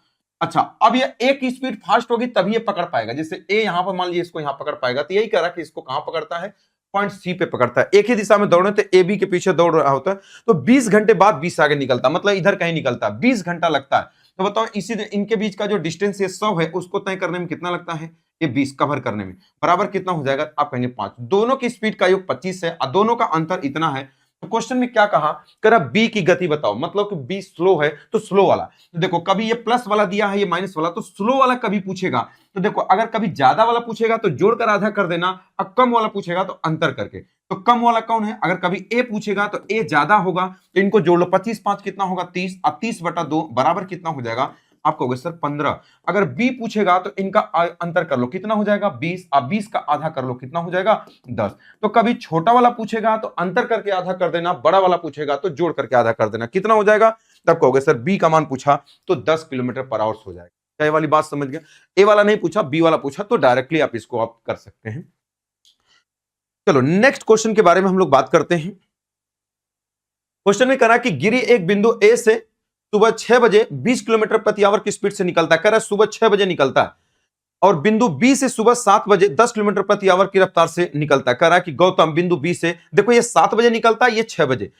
अच्छा अब ये ए की स्पीड फास्ट होगी तभी ये पकड़ पाएगा, जैसे ए यहां पर मान लीजिए इसको यहां पकड़ पाएगा, तो यही कह रहा कि इसको कहां पकड़ता है, पॉइंट सी पे पकड़ता है। एक ही दिशा में दौड़ने तो ए बी के पीछे दौड़ रहा होता है, तो 20 घंटे बाद 20 आगे निकलता, मतलब इधर कहीं निकलता है, 20 घंटा लगता है। तो बताओ इसी इनके बीच का जो डिस्टेंस ये 100 है उसको तय करने में कितना लगता है, ये 20 कवर करने में, बराबर कितना हो जाएगा, आप कहेंगे 5। दोनों की स्पीड का योग 25 है और दोनों का अंतर इतना है। तो क्वेश्चन में क्या कहा, करा बी की गति बताओ, मतलब कि बी स्लो है तो स्लो वाला, तो देखो कभी ये प्लस वाला दिया है ये माइनस वाला, तो स्लो वाला कभी पूछेगा तो देखो अगर कभी ज्यादा वाला पूछेगा तो जोड़कर आधा कर देना, और कम वाला पूछेगा तो अंतर करके। तो कम वाला कौन है, अगर कभी ए पूछेगा तो ए ज्यादा होगा, तो इनको जोड़ लो, 25 5 कितना होगा 30, और 30 बटा 2 बराबर कितना हो जाएगा, आप कहोगे सर 15। अगर बी पूछेगा तो इनका अंतर कर लो कितना हो जाएगा 20, और 20 का आधा कर लो कितना हो जाएगा 10। तो कभी छोटा वाला पूछेगा तो अंतर करके आधा कर देना, बड़ा वाला पूछेगा तो जोड़ करके आधा कर देना, कितना हो जाएगा, तब कहोगे सर बी का मान पूछा तो 10 किलोमीटर पर आवर हो जाएगा। क्या ये वाली बात समझ गया, ए वाला नहीं पूछा बी वाला पूछा, तो डायरेक्टली आप इसको आप कर सकते हैं। चलो नेक्स्ट क्वेश्चन के बारे में हम लोग बात करते हैं। क्वेश्चन में करा कि गिरी एक बिंदु ए से सुबह 6 बजे 20 किलोमीटर प्रति आवर की स्पीड से निकलता है, कह रहा है सुबह 6 बजे निकलता है, और बिंदु बी से सुबह 7 बजे 10 किलोमीटर प्रति आवर की रफ्तार से निकलता है। कह रहा है कि गौतम बिंदु बी से, देखो ये 7 बजे निकलता है ये 6 बजे,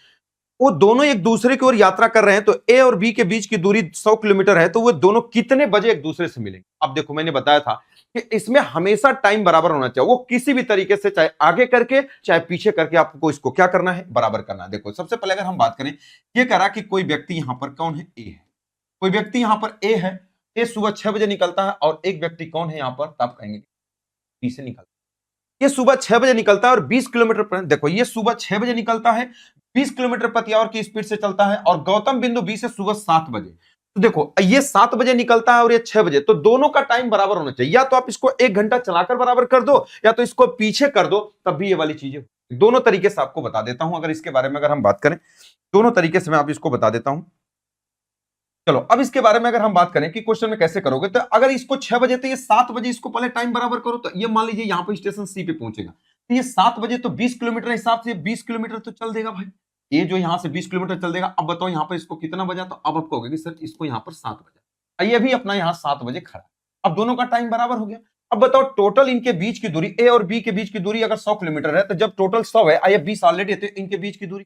वो दोनों एक दूसरे की ओर यात्रा कर रहे हैं, तो ए और बी के बीच की दूरी 100 किलोमीटर है, तो वो दोनों कितने बजे एक दूसरे से मिलेंगे। अब देखो मैंने बताया था कि इसमें हमेशा टाइम बराबर होना चाहिए, वो किसी भी तरीके से चाहे आगे करके चाहे पीछे करके आपको इसको क्या करना है, बराबर करना है। देखो सबसे पहले अगर हम बात करें, ये कह रहा कि कोई व्यक्ति यहां पर कौन है, ए है, कोई व्यक्ति यहां पर ए है, ए सुबह 6 बजे निकलता है, और एक व्यक्ति कौन है यहां पर, तो आप कहेंगे बी से निकलता है। ये सुबह 6 बजे निकलता है और 20 किलोमीटर पर, देखो ये सुबह 6 बजे निकलता है, 20 किलोमीटर प्रति आवर की स्पीड से चलता है, और गौतम बिंदु बी से सुबह 7 बजे, तो देखो ये 7 बजे निकलता है और ये 6 बजे, तो दोनों का टाइम बराबर होना चाहिए, या तो आप इसको 1 घंटा चलाकर बराबर कर दो या तो इसको पीछे कर दो, तब भी ये वाली चीजें, दोनों तरीके से आपको बता देता हूं। अगर इसके बारे में अगर हम बात करें दोनों तरीके से मैं आप इसको बता देता हूं। चलो अब इसके बारे में अगर हम बात करें कि क्वेश्चन में कैसे करोगे, तो अगर इसको 6 बजे तो ये 7 बजे इसको पहले टाइम बराबर करो। तो ये मान लीजिए यहां पर स्टेशन सी पे पहुंचेगा, तो ये 7 बजे तो 20 किलोमीटर हिसाब से 20 किलोमीटर तो चल देगा भाई। ये जो यहां से 20 किलोमीटर चल देगा। अब बताओ यहां पर इसको कितना बजा, तो अब आप कहोगे कि सर इसको यहां पर 7 बजा, ये भी अपना यहां 7 बजे खड़ा है। अब दोनों का टाइम बराबर हो गया। अब बताओ टोटल इनके बीच की दूरी, ए और बी के बीच की दूरी अगर 100 किलोमीटर है, तो जब टोटल 100 है, ये 20 ऑलरेडी है, तो इनके बीच की दूरी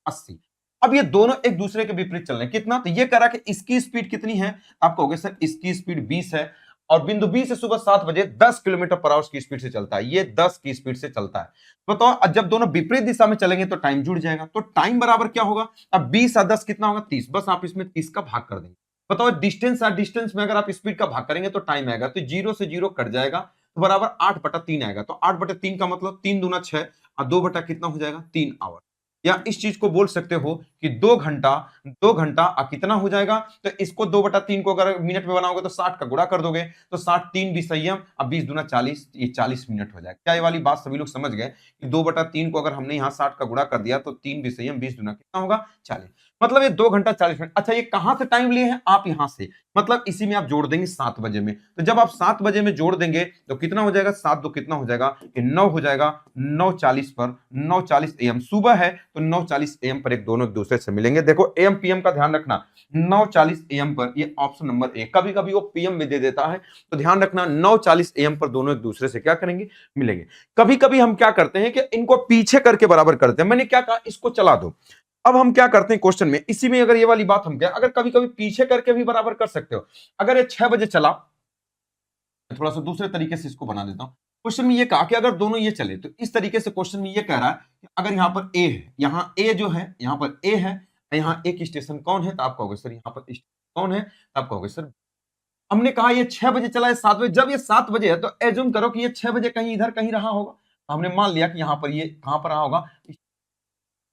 80। अब ये दोनों एक दूसरे के विपरीत चल रहे हैं। कितना, तो ये कह रहा है कि इसकी स्पीड कितनी है, आप कहोगे सर इसकी स्पीड 20 है, और बिंदु बी से सुबह 7 बजे 10 किलोमीटर पर आवर की स्पीड से चलता है, ये 10 की स्पीड से चलता है। बताओ जब दोनों विपरीत दिशा में चलेंगे तो टाइम जुड़ जाएगा, तो टाइम बराबर क्या होगा, अब 20 और 10 कितना होगा, 30। बस आप इसमें 30 का भाग कर देंगे। बताओ डिस्टेंस और डिस्टेंस में अगर आप स्पीड का भाग करेंगे तो टाइम आएगा, तो 0 से 0 कट जाएगा, तो बराबर 8/3 आएगा। तो 8/3 का मतलब 3 दूना 6 और 2 बटा कितना हो जाएगा, 3 आवर। या इस चीज को बोल सकते हो कि 2 घंटा कितना हो जाएगा, तो इसको 2/3 को अगर मिनट में बनाओगे तो 60 का गुणा कर दोगे, तो 60 3 20 संयम, अब 20 दूना 40, ये 40 मिनट हो जाएगा। क्या ये वाली बात सभी लोग समझ गए कि 2/3 को अगर हमने यहाँ 60 का गुणा कर दिया तो 3 20 संयम 20 दूना कितना होगा, 40। मतलब ये 2 घंटा 40 मिनट। अच्छा ये कहां से टाइम लिए हैं, आप यहां से, मतलब इसी में आप जोड़ देंगे 7 बजे में। तो जब आप 7 बजे में जोड़ देंगे तो कितना हो जाएगा, 7 2 कितना हो जाएगा, कि 9 हो जाएगा। 9:40 पर 9:40 AM सुबह है, तो 9:40 AM पर एक दोनों एक दूसरे से मिलेंगे। देखो AM PM का ध्यान रखना, 9:40 AM पर, ये ऑप्शन नंबर ए, कभी कभी वो PM में दे देता है, तो ध्यान रखना 9:40 AM पर दोनों एक दूसरे से क्या करेंगे, मिलेंगे। कभी कभी हम क्या करते हैं कि इनको पीछे करके बराबर करते हैं। मैंने क्या कहा, इसको चला दो। अब हम क्या करते हैं क्वेश्चन में, इसी में अगर ये वाली बात हम क्या, अगर कभी कभी पीछे करके भी बराबर कर सकते हो। अगर ये 6 बजे चला, थोड़ा सा दूसरे तरीके से इसको बना देता हूं। क्वेश्चन में ये कहा कि अगर दोनों ये चले, तो इस तरीके से क्वेश्चन में ये कह रहा है कि अगर यहां पर ए है, यहां ए जो है, यहां पर ए है, यहां एक स्टेशन कौन है, तो आप कहोगे सर यहां पर स्टेशन कौन है, तो आप कहोगे सर, हमने कहा ये 6 बजे चला है 7 बजे, जब ये 7 बजे है तो एज्यूम करो कि ये 6 बजे कहीं इधर कहीं रहा होगा। तो हमने मान लिया कि यहां पर ये कहां पर रहा होगा।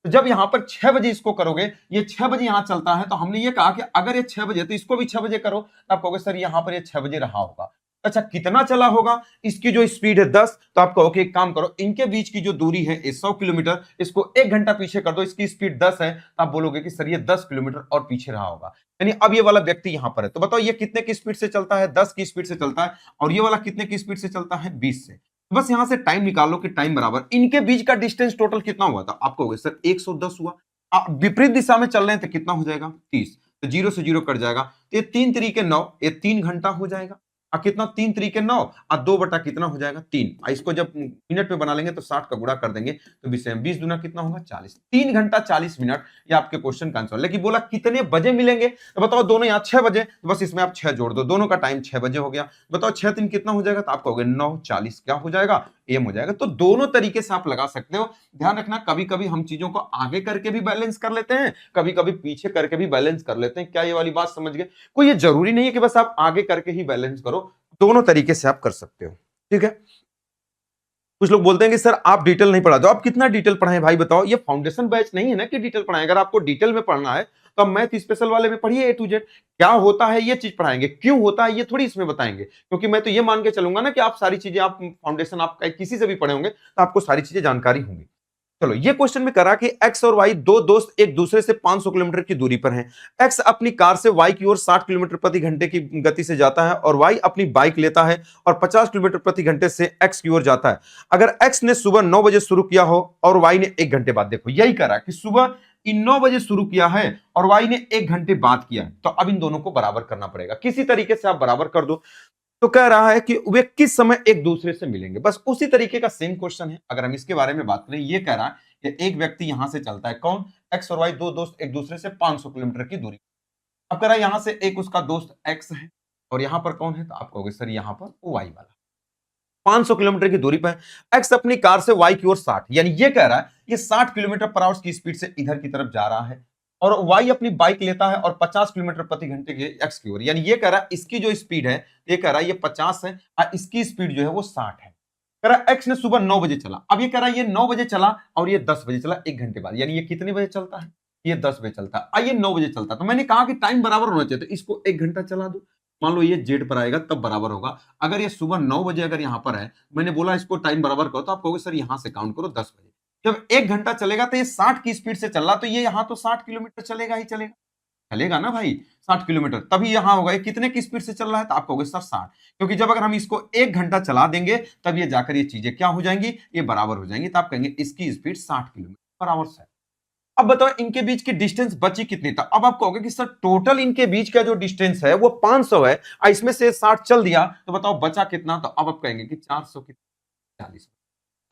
तो जब यहां पर 6 बजे इसको करोगे, ये 6 बजे यहां चलता है, तो हमने ये कहा कि अगर ये 6 बजे तो इसको भी 6 बजे करो, तो आप कहोगे सर यहां पर ये 6 बजे रहा होगा। अच्छा कितना चला होगा, इसकी जो स्पीड है 10, तो आप कहो कि एक काम करो, इनके बीच की जो दूरी है 100 किलोमीटर, इसको 1 घंटा पीछे कर दो, इसकी स्पीड 10 है, तो आप बोलोगे कि सर ये 10 किलोमीटर और पीछे रहा होगा। यानी अब ये वाला व्यक्ति यहां पर है, तो बताओ ये कितने की स्पीड से चलता है, 10 की स्पीड से चलता है, और ये वाला कितने की स्पीड से चलता है, 20 से। बस यहां से टाइम निकालो कि टाइम बराबर इनके बीच का डिस्टेंस टोटल कितना हुआ था, आप कहोगे सर 110 हुआ। विपरीत दिशा में चल रहे हैं तो कितना हो जाएगा, 30। तो 0 से 0 कट जाएगा, तो ये 3 तरीके 9, ये 3 घंटा हो जाएगा। कितना, 3 तरीके 9 और 2 बटा कितना हो जाएगा, 3। इसको जब मिनट में बना लेंगे तो 60 का गुणा कर देंगे, तो 20 दूना कितना होगा, 40। 3 घंटा 40 मिनट, ये आपके क्वेश्चन का आंसर। लेकिन बोला कितने बजे मिलेंगे, तो बताओ दोनों यहाँ 6 बजे, तो बस इसमें आप 6 जोड़ दो, दोनों का टाइम 6 बजे हो गया। बताओ 6 3 कितना हो जाएगा, तो आप कहोगे 9:40 क्या हो जाएगा, एम हो जाएगा। तो दोनों तरीके से आप लगा सकते हो। ध्यान रखना कभी कभी हम चीजों को आगे करके भी बैलेंस कर लेते हैं, कभी कभी पीछे करके भी बैलेंस कर लेते हैं। क्या ये वाली बात समझ गए? कोई ये जरूरी नहीं है कि बस आप आगे करके ही बैलेंस करो, दोनों तरीके से आप कर सकते हो। ठीक है। कुछ लोग बोलते हैं कि सर आप डिटेल नहीं पढ़ाते। आप कितना डिटेल पढ़ाएं भाई बताओ, ये फाउंडेशन बैच नहीं है ना कि डिटेल पढ़ाएं। अगर आपको डिटेल में पढ़ना है तो आप मैथ स्पेशल वाले में पढ़िए, A to Z क्या होता है ये चीज पढ़ाएंगे, क्यों होता है ये थोड़ी इसमें बताएंगे। क्योंकि मैं तो ये मान के चलूंगा ना कि आप सारी चीजें, आप फाउंडेशन आप किसी से भी पढ़े होंगे तो आपको सारी चीजें जानकारी होंगी। चलो ये क्वेश्चन में करा कि एक्स और वाई दो दोस्त एक दूसरे से 500 किलोमीटर की दूरी पर हैं। एक्स अपनी कार से वाई की ओर 60 किलोमीटर प्रति घंटे की गति से जाता है और वाई अपनी बाइक लेता है और 50 किलोमीटर प्रति घंटे से एक्स की ओर जाता है। अगर एक्स ने सुबह 9 बजे शुरू किया हो और वाई ने 1 घंटे बाद, देखो यही करा कि सुबह इन 9 बजे शुरू किया है और वाई ने 1 घंटे बाद किया है, तो अब इन दोनों को बराबर करना पड़ेगा। किसी तरीके से आप बराबर कर दो। तो कह रहा है कि वे किस समय एक दूसरे से मिलेंगे, बस उसी तरीके का सेम क्वेश्चन है। अगर हम इसके बारे में बात करें, ये कह रहा है कि एक व्यक्ति यहां से चलता है, कौन, एक्स और वाई दो दोस्त एक दूसरे से 500 किलोमीटर की दूरी। अब कह रहा है यहां से एक उसका दोस्त एक्स है और यहां पर कौन है, तो आप कहोगे सर यहां पर वाई वाला 500 किलोमीटर की दूरी पर। एक्स अपनी कार से वाई की ओर 60, यानी ये कह रहा है ये 60 किलोमीटर पर आवर की स्पीड से इधर की तरफ जा रहा है और वाई अपनी बाइक लेता है और 50 किलोमीटर प्रति घंटे के एक्स की ओर, यानी ये कह रहा है इसकी जो स्पीड है, ये कह रहा है ये 50 है और इसकी स्पीड जो है वो 60 है। कह रहा है एक्स ने सुबह 9 बजे चला। अब ये कह रहा है ये 9 बजे चला और ये 10 बजे चला, 1 घंटे बाद, यानी ये कितने बजे चलता है, ये 10 बजे चलता है, आइए 9 बजे चलता है। तो मैंने कहा कि टाइम बराबर होना चाहिए, तो इसको 1 घंटा चला दो। मान लो ये जेड पर आएगा तब बराबर होगा। अगर ये सुबह 9 बजे अगर यहां पर है, मैंने बोला इसको टाइम बराबर करो, तो आप कहोगे सर यहां से काउंट करो 10 बजे। जब 1 घंटा चलेगा तो ये 60 की स्पीड से चल रहा, तो ये यहां तो 60 किलोमीटर चलेगा ही चलेगा। चलेगा ना भाई 60 किलोमीटर, तभी यहां होगा ये कितने की स्पीड से चल रहा है, तो आप कहोगे सर 60, क्योंकि जब अगर हम इसको 1 घंटा चला देंगे तब ये जाकर ये चीजें क्या हो जाएंगी, ये बराबर हो जाएंगी, तो आप कहेंगे इसकी स्पीड 60 किलोमीटर बराबर से। अब बताओ इनके बीच की डिस्टेंस बची कितनी था। अब आप कहोगे कि सर टोटल इनके बीच का जो डिस्टेंस है वो 500 है और इसमें से 60 चल दिया, तो बताओ बचा कितना, तो अब आप कहेंगे कि 400 की 40।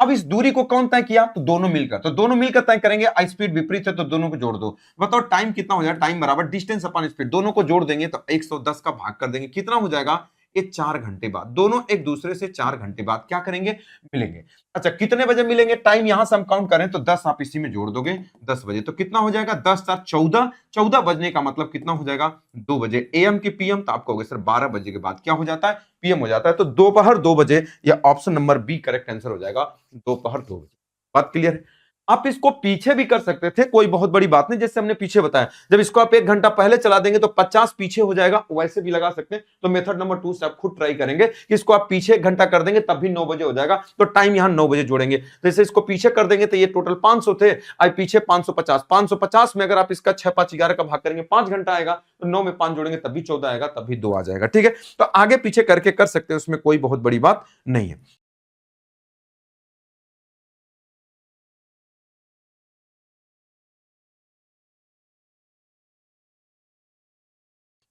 अब इस दूरी को कौन तय किया, तो दोनों मिलकर, तो दोनों मिलकर तय करेंगे। स्पीड विपरीत है तो दोनों को जोड़ दो, बताओ टाइम कितना हो जाएगा, टाइम बराबर डिस्टेंस अपॉन स्पीड, दोनों को जोड़ देंगे तो 110 का भाग कर देंगे, कितना हो जाएगा, ये 4 घंटे बाद, दोनों एक दूसरे से 4 घंटे बाद क्या करेंगे, मिलेंगे। अच्छा कितने बजे मिलेंगे, टाइम यहां से हम काउंट करें तो 10 आप इसी में जोड़ दोगे, 10 बजे, तो कितना हो जाएगा, 10 4 14, 14 बजने का मतलब कितना हो जाएगा, 2 बजे एएम की पीएम, तो आप कहोगे सर 12 बजे के बाद क्या हो जाता है, पीएम हो जाता है, तो दोपहर 2 बजे, या option number B correct answer हो जाएगा, दोपहर 2 बजे। बात क्लियर है। आप इसको पीछे भी कर सकते थे, कोई बहुत बड़ी बात नहीं, जैसे हमने पीछे बताया, जब इसको आप 1 घंटा पहले चला देंगे तो 50 पीछे हो जाएगा, वैसे भी लगा सकते हैं। तो मेथड नंबर 2 से आप खुद ट्राई करेंगे कि इसको आप पीछे 1 घंटा कर देंगे तब भी 9 बजे हो जाएगा, तो टाइम यहां 9 बजे जोड़ेंगे, तो जैसे इसको पीछे कर देंगे तो ये टोटल 500 थे, अब पीछे 550, 550 में अगर आप इसका 6 5 11 का भाग करेंगे 5 घंटा आएगा, तो 9 में 5 जोड़ेंगे तब भी 14 आएगा, तब भी 2 आ जाएगा। ठीक है, तो आगे पीछे करके कर सकते हैं, उसमें कोई बहुत बड़ी बात नहीं है।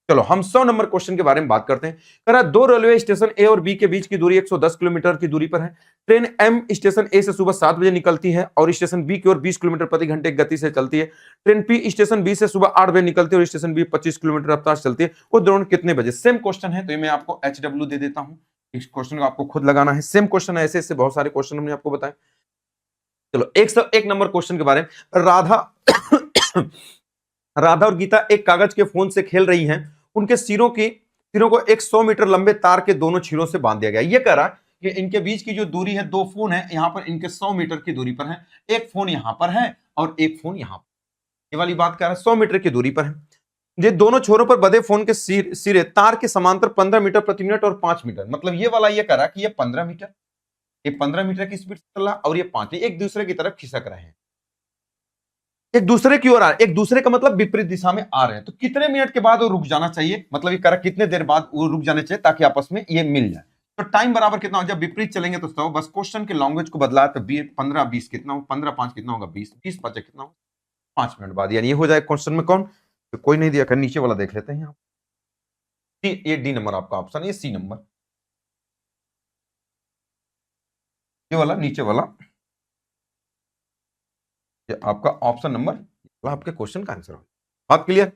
चलो हम 100 नंबर क्वेश्चन के बारे में बात करते हैं। कह रहा है दो रेलवे स्टेशन ए और बी के बीच की दूरी 110 किलोमीटर की दूरी पर है। ट्रेन एम स्टेशन ए से सुबह 7 बजे निकलती है और स्टेशन बी की ओर 20 किलोमीटर प्रति घंटे की गति से चलती है। ट्रेन पी स्टेशन बी से सुबह 8 बजे निकलती है और स्टेशन बी 25 किलोमीटर रफ्तार से चलती है। वो दोनों कितने बजे, सेम क्वेश्चन है, तो ये मैं आपको HW दे देता हूं। इस क्वेश्चन को आपको खुद लगाना है, सेम क्वेश्चन है, ऐसे ऐसे बहुत सारे क्वेश्चन हमने आपको बताए। चलो 101 नंबर क्वेश्चन के बारे में, राधा राधा और गीता एक कागज के फोन से खेल रही हैं। उनके सिरों को एक 100 मीटर लंबे तार के दोनों सिरों से बांध दिया गया। ये कह रहा है कि इनके बीच की जो दूरी है, दो फोन है यहाँ पर, इनके 100 मीटर की दूरी पर है, एक फोन यहाँ पर है और एक फोन यहाँ पर। ये वाली बात कर रहा है, 100 मीटर की दूरी पर है। ये दोनों छोरों पर बधे फोन के सिरे तार के समांतर 15 मीटर प्रति मिनट और 5 मीटर, मतलब ये वाला ये कह रहा है कि ये 15 मीटर, ये 15 मीटर की स्पीड से चल रहा है और ये 5, एक दूसरे की तरफ खिसक रहे हैं, एक दूसरे की ओर आ रहे हैं, एक दूसरे का मतलब विपरीत दिशा में आ रहे हैं। तो कितने मिनट के बाद वो रुक जाना चाहिए, मतलब ये करा कितने देर बाद वो रुक जाने चाहिए ताकि आपस में ये मिल जाए। तो टाइम बराबर कितना हो, जब विपरीत चलेंगे तो 100, बस क्वेश्चन के लैंग्वेज को बदला तो 15 20 कितना हो, 15 5 कितना होगा 20, 20 5 कितना हो 5 मिनट बाद, यानी ये हो जाए क्वेश्चन में कौन, तो कोई नहीं दिया, नीचे वाला देख लेते हैं यहाँ। ये डी नंबर आपका ऑप्शन, ये सी नंबर, ये वाला नीचे वाला, ये आपका ऑप्शन नंबर आपके क्वेश्चन का आंसर हो। बात क्लियर।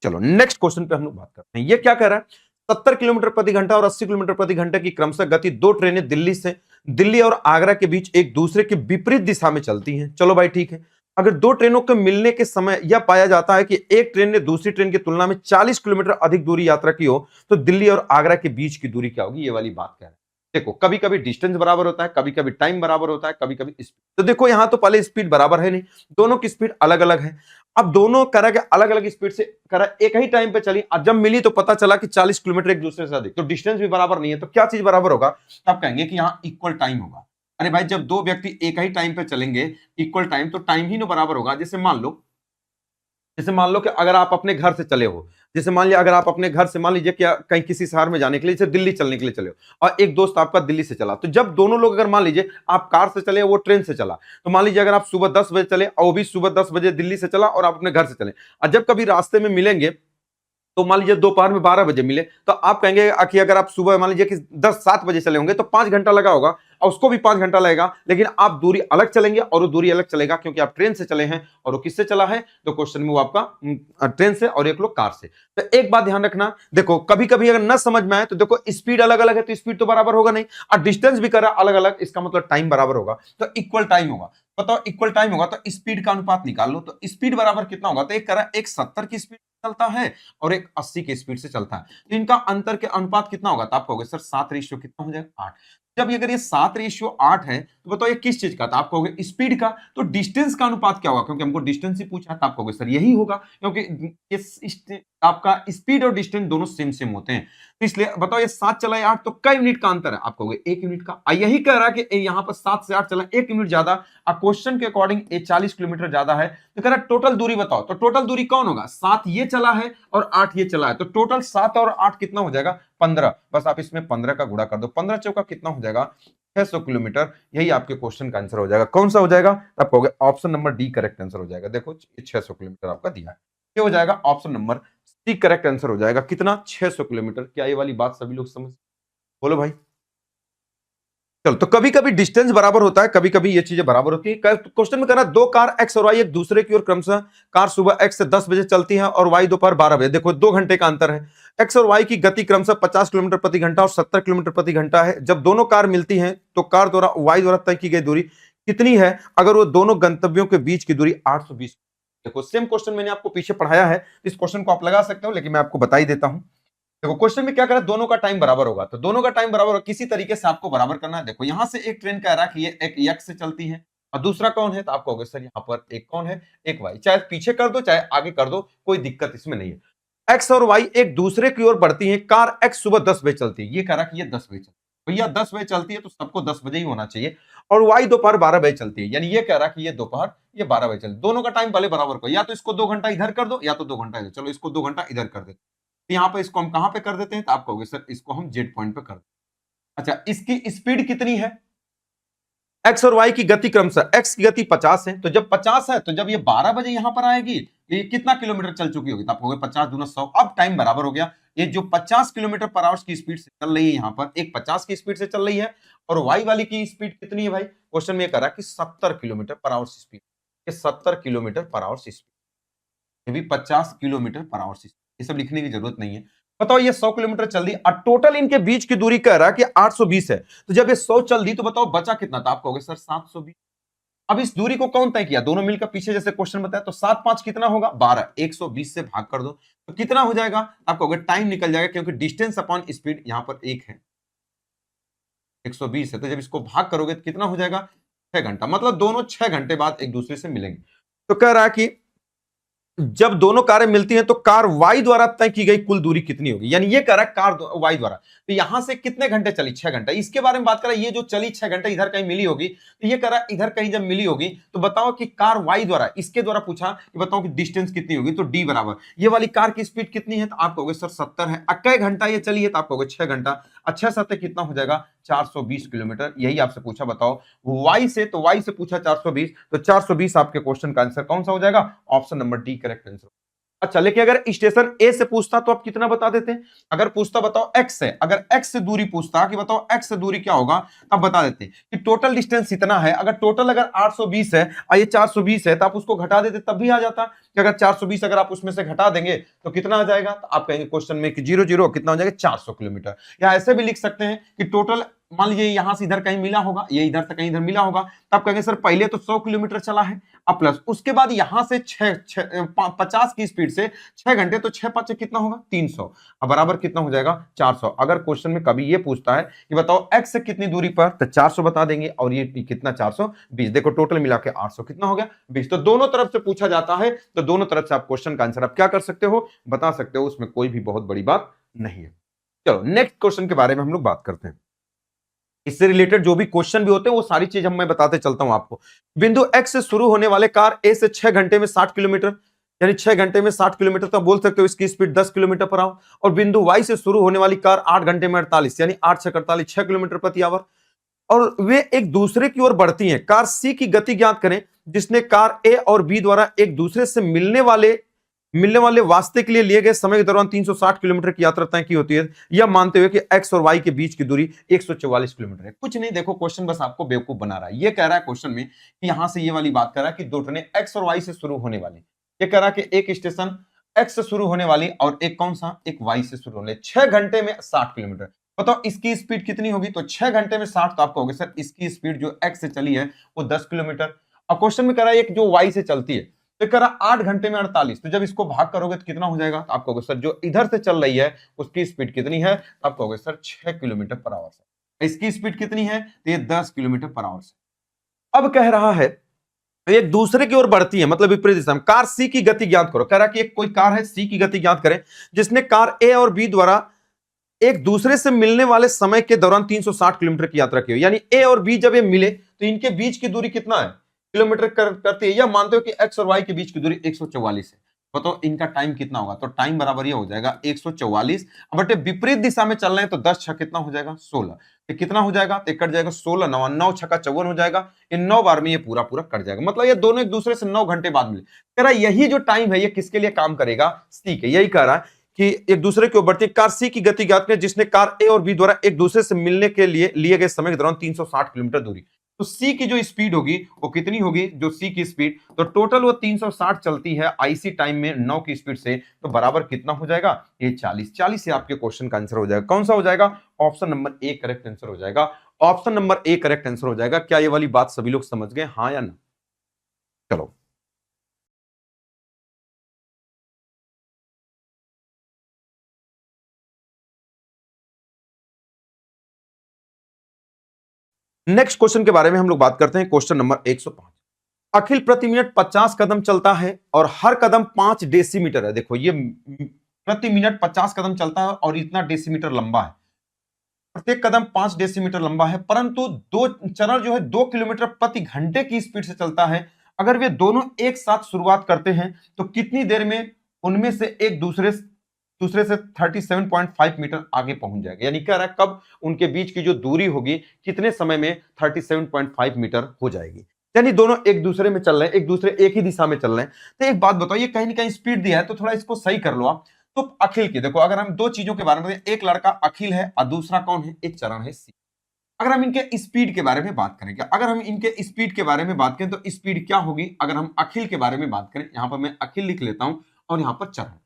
चलो नेक्स्ट क्वेश्चन पे हम लोग बात करते हैं। ये क्या कह रहा है, 70 किलोमीटर प्रति घंटा और 80 किलोमीटर प्रति घंटे की क्रमशः गति दो ट्रेनें दिल्ली और आगरा के बीच एक दूसरे के विपरीत दिशा में चलती हैं। चलो भाई ठीक है, अगर दो ट्रेनों के मिलने के समय यह पाया जाता है कि एक ट्रेन ने दूसरी ट्रेन की तुलना में 40 किलोमीटर अधिक दूरी यात्रा की हो, तो दिल्ली और आगरा के बीच की दूरी क्या होगी, ये वाली बात कह रहा है। देखो कभी कभी डिस्टेंस बराबर होता है, कभी कभी टाइम बराबर होता है, कभी कभी स्पीड। तो देखो यहां तो पहले स्पीड बराबर है नहीं, दोनों की स्पीड अलग अलग है। अब दोनों करा के अलग अलग स्पीड से करा, एक ही टाइम पे चली, अब जब मिली तो पता चला कि 40 किलोमीटर एक दूसरे से अधिक, तो डिस्टेंस भी बराबर नहीं है, तो क्या चीज बराबर होगा, तो आप कहेंगे कि यहाँ इक्वल टाइम होगा। अरे भाई जब दो व्यक्ति एक ही टाइम पे चलेंगे इक्वल टाइम, तो टाइम ही ना बराबर होगा। जैसे मान लो कि अगर आप अपने घर से चले हो, जैसे मान लिया अगर आप अपने घर से मान लीजिए कि कहीं किसी शहर में जाने के लिए, जैसे दिल्ली चलने के लिए चले हो और एक दोस्त आपका दिल्ली से चला, तो जब दोनों लोग अगर मान लीजिए आप कार से चले वो ट्रेन से चला, तो मान लीजिए अगर आप सुबह 10 बजे चले और वो भी सुबह 10 बजे दिल्ली से चला और आप अपने घर से चले, और जब कभी रास्ते में मिलेंगे तो मान लीजिए दोपहर में 12 बजे मिले, तो आप कहेंगे कि अगर आप सुबह मान लीजिए कि 10-7 बजे चले होंगे तो 5 घंटा लगा होगा और उसको भी 5 घंटा लगेगा, लेकिन आप दूरी अलग चलेंगे और वो दूरी अलग चलेगा क्योंकि आप ट्रेन से चले हैं और वो किससे चला है, तो क्वेश्चन में वो आपका ट्रेन से और एक लोग कार से। तो एक बात ध्यान रखना, देखो कभी कभी अगर न समझ में आए तो देखो स्पीड अलग अलग है तो स्पीड तो बराबर होगा नहीं, और डिस्टेंस भी कर रहा अलग अलग, इसका मतलब टाइम बराबर होगा, तो इक्वल टाइम होगा। बताओ इक्वल टाइम होगा तो स्पीड का अनुपात निकाल लो, तो स्पीड बराबर कितना होगा, तो एक करा एक 70 की स्पीड चलता है और एक 80 की स्पीड से चलता है, तो इनका अंतर के अनुपात कितना होगा, तो आप कहोगे सर 7 रेशियो कितना हो जाएगा 8। जब अगर ये 7 रेशियो 8 है तो बताओ ये किस चीज का, तो आप कहोगे स्पीड का, तो डिस्टेंस का अनुपात क्या होगा, क्योंकि हमको डिस्टेंस ही पूछा, तो आप कहोगे सर यही होगा, क्योंकि आपका स्पीड और डिस्टेंस दोनों सेम सेम होते हैं। तो इसलिए बताओ ये 7 चला है 8, तो कई यूनिट का अंतर है? आप कहोगे 1 यूनिट का। यही कह रहा है कि यहाँ पर 7 से 8 चला 1 यूनिट ज्यादा, क्वेश्चन के अकॉर्डिंग ये 40 किलोमीटर ज्यादा है। तो कह रहा टोटल दूरी बताओ, तो टोटल दूरी कौन होगा? 7 ये चला है और 8 ये चला है, तो टोटल 7 और 8 कितना हो जाएगा? 15। बस आप इसमें 15 का गुणा कर दो, 15 चौका कितना हो जाएगा? 600 किलोमीटर। यही आपके क्वेश्चन का आंसर हो जाएगा। कौन सा हो जाएगा? आप कहोगे option number D correct answer हो जाएगा। देखो 600 किलोमीटर आपका दिया है, क्या हो जाएगा? Option number C correct answer हो जाएगा। कितना? 600 किलोमीटर। क्या ये वाली बात सभी लोग समझ? बोलो भाई। चलो, तो कभी कभी डिस्टेंस बराबर होता है, कभी कभी ये चीजें बराबर होती है। क्वेश्चन में कह रहा दो कार एक्स और वाई एक दूसरे की ओर क्रमशः, कार सुबह एक्स से 10 बजे चलती है और वाई दोपहर 12 बजे। देखो 2 घंटे का अंतर है। एक्स और वाई की गति क्रमशः 50 किलोमीटर प्रति घंटा और 70 किलोमीटर प्रति घंटा है। जब दोनों कार मिलती हैं तो कार द्वारा वाई द्वारा तय की गई दूरी कितनी है अगर वो दोनों गंतव्यों के बीच की दूरी 820? देखो सेम क्वेश्चन मैंने आपको पीछे पढ़ाया है, इस क्वेश्चन को आप लगा सकते हो, लेकिन मैं आपको बता ही देता हूं। देखो क्वेश्चन में क्या करा, दोनों का टाइम बराबर होगा, तो दोनों का टाइम बराबर होगा, किसी तरीके से आपको बराबर करना है। देखो यहां से एक ट्रेन कह रहा है कि ये एक एक्स से चलती है और दूसरा कौन है, तो आप कहोगे सर यहाँ पर एक कौन है? एक वाई। चाहे पीछे कर दो चाहे आगे कर दो, कोई दिक्कत इसमें नहीं है। एक्स और वाई एक दूसरे की ओर बढ़ती है। कार एक्स सुबह 10 बजे चलती है, ये कह रहा कि ये 10 बजे चलती है। भैया 10 बजे चलती है तो सबको 10 बजे ही होना चाहिए। और वाई दोपहर 12 बजे चलती है, यानी ये कह रहा कि ये दोपहर ये 12 बजे चलती है। दोनों का टाइम भले बराबर को, या तो इसको 2 घंटा इधर कर दो या तो 2 घंटा इधर। चलो इसको 2 घंटा इधर कर देते, तो यहाँ पे इसको हम कहां पे कर देते हैं, तो आप कहोगे सर इसको हम जेड पॉइंट पे कर देते हैं। अच्छा, इसकी स्पीड कितनी है? एक्स और वाई की गति क्रमशः, एक्स की गति 50 है, तो जब 50 है तो जब ये 12 बजे यहां पर आएगी ये कितना किलोमीटर चल चुकी होगी? तो आप कहोगे 50 दूना 100। अब टाइम बराबर हो गया। ये जो 50 किलोमीटर पर आवर की स्पीड से चल रही है, यहां पर एक 50 की स्पीड से चल रही है, और वाई वाली की स्पीड कितनी है भाई? क्वेश्चन में ये कह रहा कि 70 kilometre per hour speed, 70 kilometre per hour speed, ये भी 50 किलोमीटर पर आवर स्पीड, ये सब लिखने की जरूरत नहीं है। बताओ ये 100 किलोमीटर चल दी और टोटल इनके बीच की दूरी कह रहा है कि 820 है, तो जब ये 100 चल दी तो बताओ बचा कितना था? आप कहोगे सर 720। अब इस दूरी को कौन तय किया? दोनों मिलकर पीछे जैसे क्वेश्चन बताया, तो 7 5 कितना होगा? 12। 120 से भाग कर दो तो कितना हो जाएगा? आप कहोगे टाइम निकल जाएगा, क्योंकि डिस्टेंस अपॉन स्पीड यहां पर 1 है, 120 है, तो जब इसको भाग करोगे तो कितना हो जाएगा? 6 घंटा। मतलब दोनों 6 घंटे बाद एक दूसरे से मिलेंगे। तो कह रहा है कि जब दोनों कारें मिलती हैं तो कार वाई द्वारा तय की गई कुल दूरी कितनी होगी? यानी ये कह रहा है कार वाई द्वारा, तो यहां से कितने घंटे चली? 6 घंटे। इसके बारे में बात कर रहा है, ये जो चली 6 घंटे इधर कहीं मिली होगी, तो ये कह रहा है इधर कहीं जब मिली होगी तो बताओ कि कार वाई द्वारा, इसके द्वारा पूछा कि बताओ कि डिस्टेंस कितनी होगी, तो डी बराबर ये वाली कार की स्पीड कितनी है, तो आप कहोगे सर 70 है। अक्का घंटा ये चली है, तो आप कहोगे 6 घंटा। अच्छा सत्य कितना हो जाएगा? 420 किलोमीटर। यही आपसे पूछा, बताओ वाई से, तो वाई से पूछा 420, तो 420 आपके क्वेश्चन का आंसर कौन सा हो जाएगा? Option number D correct answer. अच्छा, लेकिन अगर स्टेशन ए से पूछता तो आप कितना बता देते हैं? अगर पूछता बताओ एक्स से, अगर एक्स से दूरी पूछता कि बताओ एक्स से दूरी क्या होगा, तब बता देते कि टोटल डिस्टेंस इतना है। अगर टोटल अगर 820 है और ये 420 है, तो आप उसको घटा देते तब भी आ जाता कि अगर 420 अगर आप उसमें से घटा देंगे तो कितना आ जाएगा? तो आप कहेंगे क्वेश्चन में कि 0 0 कितना हो जाएगा? 400 किलोमीटर। या ऐसे भी लिख सकते हैं कि टोटल मान लीजिए यहां से इधर कहीं मिला होगा, ये इधर से कहीं इधर मिला होगा, तब कहेंगे सर पहले तो 100 किलोमीटर चला है, अब प्लस उसके बाद यहां से 50 की स्पीड से 6 घंटे, तो 6 5 कितना होगा? 300। अब बराबर कितना हो जाएगा? 400। अगर क्वेश्चन में कभी ये पूछता है कि बताओ एक्स से कितनी दूरी पर, तो 400 बता देंगे, और ये कितना? 420। देखो टोटल मिला के 800 कितना हो गया? 20। तो दोनों तरफ से पूछा जाता है, तो दोनों तरफ से आप क्वेश्चन का आंसर आप क्या कर सकते हो? बता सकते हो, उसमें कोई भी बहुत बड़ी बात नहीं है। चलो नेक्स्ट क्वेश्चन के बारे में हम लोग बात करते हैं। इससे रिलेटेड जो भी क्वेश्चन भी होते हैं वो सारी चीज हम मैं बताते चलता हूं आपको। बिंदु एक्स से शुरू होने वाले कार ए से 6 घंटे में 60 किलोमीटर, यानी 6 घंटे में 60 किलोमीटर, तो बोल सकते हो इसकी स्पीड 10 किलोमीटर पर आवर। और बिंदु वाई से शुरू होने वाली कार 8 घंटे में 48, यानी 8 से 48 6 किलोमीटर प्रति आवर, और वे एक दूसरे की ओर बढ़ती हैं। कार सी की गति ज्ञात करें जिसने कार ए और बी द्वारा एक दूसरे से मिलने वाले वास्ते के लिए लिए गए समय के दौरान 360 किलोमीटर की यात्रा तय की होती है, यह मानते हुए कि एक्स और वाई के बीच की दूरी 144 किलोमीटर है। कुछ नहीं, देखो क्वेश्चन बस आपको बेवकूफ बना रहा है। ये कह रहा है क्वेश्चन में कि यहां से ये वाली बात कर रहा है कि दो ट्रेनें एक्स और वाई से शुरू होने वाली, ये कह रहा है कि एक स्टेशन एक्स से शुरू होने वाली और एक कौन सा? एक वाई से शुरू होने, 6 घंटे में 60 किलोमीटर। बताओ इसकी स्पीड कितनी होगी? तो 6 घंटे में 60, तो आप कहोगे सर इसकी स्पीड जो एक्स से चली है वो 10 किलोमीटर। और क्वेश्चन में कह रहा है एक जो वाई से चलती है, तो कह रहा 8 घंटे में 48, तो जब इसको भाग करोगे तो कितना हो जाएगा? तो आप कहोगे सर जो इधर से चल रही है उसकी स्पीड कितनी है? तो आप कहोगे सर 6 किलोमीटर पर आवर से। इसकी स्पीड कितनी है? तो ये 10 किलोमीटर पर आवर से। अब कह रहा है तो एक दूसरे की ओर बढ़ती है, मतलब विपरीत दिशा में। कार सी की गति ज्ञात करो। कह रहा कि एक कोई कार है, सी की गति ज्ञात करें, जिसने कार ए और बी द्वारा एक दूसरे से मिलने वाले समय के दौरान 360 किलोमीटर की यात्रा की हो। यानी ए और बी जब ये मिले तो इनके बीच की दूरी कितना है, किलोमीटर करती है। या मानते हो कि एक्स और वाई के बीच की दूरी 144 है। बताओ इनका टाइम कितना होगा। तो टाइम बराबर ये हो जाएगा 144 बटे विपरीत दिशा में चल रहे हैं तो 10 छह कितना हो जाएगा 16। तो कितना हो जाएगा, तो कट जाएगा 16 9 9 छक्का 54 हो जाएगा। इन 9 बार में ये पूरा पूरा कट जाएगा। मतलब ये दोनों एक दूसरे से 9 घंटे बाद मिले। कह रहा यही जो टाइम है ये किसके लिए काम करेगा, सी के। यही कह रहा है कि एक दूसरे के बढ़ती कार सी की गति ज्ञात करें, जिसने कार ए और बी द्वारा एक दूसरे से मिलने के लिए लिए गए समय के दौरान 360 किलोमीटर दूरी। तो सी की जो स्पीड होगी वो कितनी होगी, जो सी की स्पीड, तो टोटल वो 360 चलती है आईसी टाइम में 9 की स्पीड से, तो बराबर कितना हो जाएगा, ये 40 से आपके क्वेश्चन का आंसर हो जाएगा। कौन सा हो जाएगा, option number A correct answer हो जाएगा। Option number A correct answer हो जाएगा। क्या ये वाली बात सभी लोग समझ गए, हाँ या ना। चलो नेक्स्ट क्वेश्चन के बारे में हम लोग बात करते हैं। Question number 105। अखिल प्रति मिनट 50 कदम चलता है और हर कदम 5 डेसीमीटर है। देखो ये प्रति मिनट 50 कदम चलता है और इतना डेसीमीटर लंबा है। प्रत्येक कदम 5 डेसीमीटर लंबा है, परंतु दो चरण जो है 2 किलोमीटर प्रति घंटे की स्पीड से चलता है। अगर वे दोनों एक साथ शुरुआत करते हैं तो कितनी देर में उनमें से एक दूसरे से 37.5 मीटर आगे पहुंच जाएगा। यानी कह रहा है कब उनके बीच की जो दूरी होगी कितने समय में 37.5 मीटर हो जाएगी। यानी दोनों एक दूसरे में चल रहे हैं, एक दूसरे एक ही दिशा में चल रहे हैं। तो एक बात बताओ, ये कहीं ना कहीं स्पीड दिया है तो थोड़ा इसको सही कर लो आप। तो अखिल की देखो, अगर हम दो चीजों के बारे में, एक लड़का अखिल है और दूसरा कौन है, एक चरण है सी। अगर हम इनके स्पीड के बारे में बात करेंगे, अगर हम इनके स्पीड के बारे में बात करें तो स्पीड क्या होगी। अगर हम अखिल के बारे में बात करें, यहां पर मैं अखिल लिख लेता हूं और यहां पर चरण।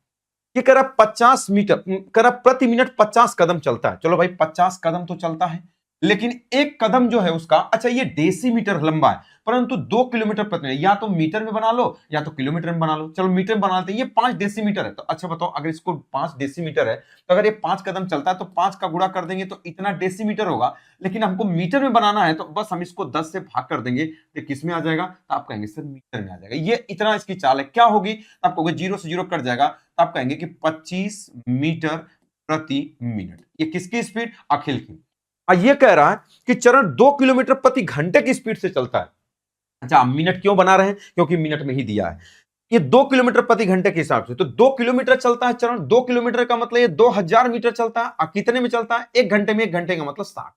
ये कह रहा 50 मीटर, कह रहा प्रति मिनट 50 कदम चलता है। चलो भाई 50 कदम तो चलता है, लेकिन एक कदम जो है उसका, अच्छा ये डेसीमीटर लंबा है, परंतु 2 किलोमीटर प्रति मिनट, या तो मीटर में बना लो या तो किलोमीटर में बना लो। चलो मीटर में बनाते हैं, ये 5 डेसीमीटर है। तो अच्छा बताओ, अगर इसको 5 डेसीमीटर है तो अगर ये 5 कदम चलता है तो 5 का गुणा कर देंगे तो इतना डेसीमीटर होगा। लेकिन हमको मीटर में बनाना है तो बस हम इसको 10 से भाग कर देंगे तो किस में आ जाएगा, तो आप कहेंगे सर मीटर में आ जाएगा। ये इतना इसकी चाल है। क्या होगी, तो आप कहोगे 0 से 0 कट जाएगा तो आप कहेंगे कि 25 मीटर प्रति मिनट। ये किसकी स्पीड, अखिल की। ये कह रहा है कि चरण 2 किलोमीटर प्रति घंटे की स्पीड से चलता है। अच्छा मिनट क्यों बना रहे हैं, क्योंकि मिनट में ही दिया है। ये 2 किलोमीटर प्रति घंटे के हिसाब से, तो 2 किलोमीटर चलता है चरण। 2 किलोमीटर का मतलब ये 2000 मीटर चलता है। और कितने में चलता है, 1 घंटे में। 1 घंटे का मतलब 60।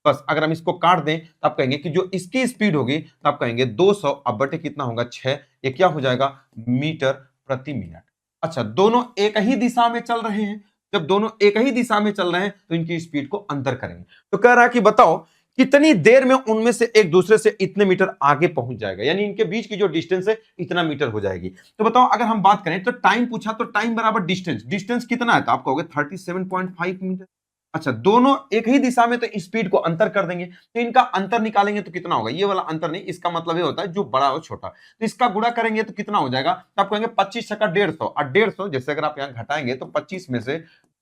बस अगर हम इसको काट दें तो आप कहेंगे कि जो इसकी स्पीड होगी तो आप कहेंगे 200 अब बटे कितना होगा 6, ये क्या हो जाएगा, मीटर प्रति मिनट। अच्छा दोनों एक ही दिशा में चल रहे हैं। जब दोनों एक ही दिशा में चल रहे हैं तो इनकी स्पीड को अंतर करेंगे। तो कह रहा है कि बताओ कितनी देर में उनमें से एक दूसरे से इतने मीटर आगे पहुंच जाएगा। यानी इनके बीच की जो डिस्टेंस है इतना मीटर हो जाएगी। तो बताओ अगर हम बात करें तो टाइम पूछा तो टाइम बराबर डिस्टेंस। डिस्टेंस कितना है, तो आप कहोगे 37.5 मीटर। अच्छा दोनों एक ही दिशा में तो स्पीड को अंतर कर देंगे, तो इनका अंतर निकालेंगे तो कितना होगा, ये वाला अंतर नहीं, इसका मतलब ये होता है जो बड़ा हो छोटा। तो इसका गुणा करेंगे तो कितना हो जाएगा, तो आप कहेंगे 25 छक्का 150 और 150 जैसे अगर आप यहाँ घटाएंगे तो 25 में से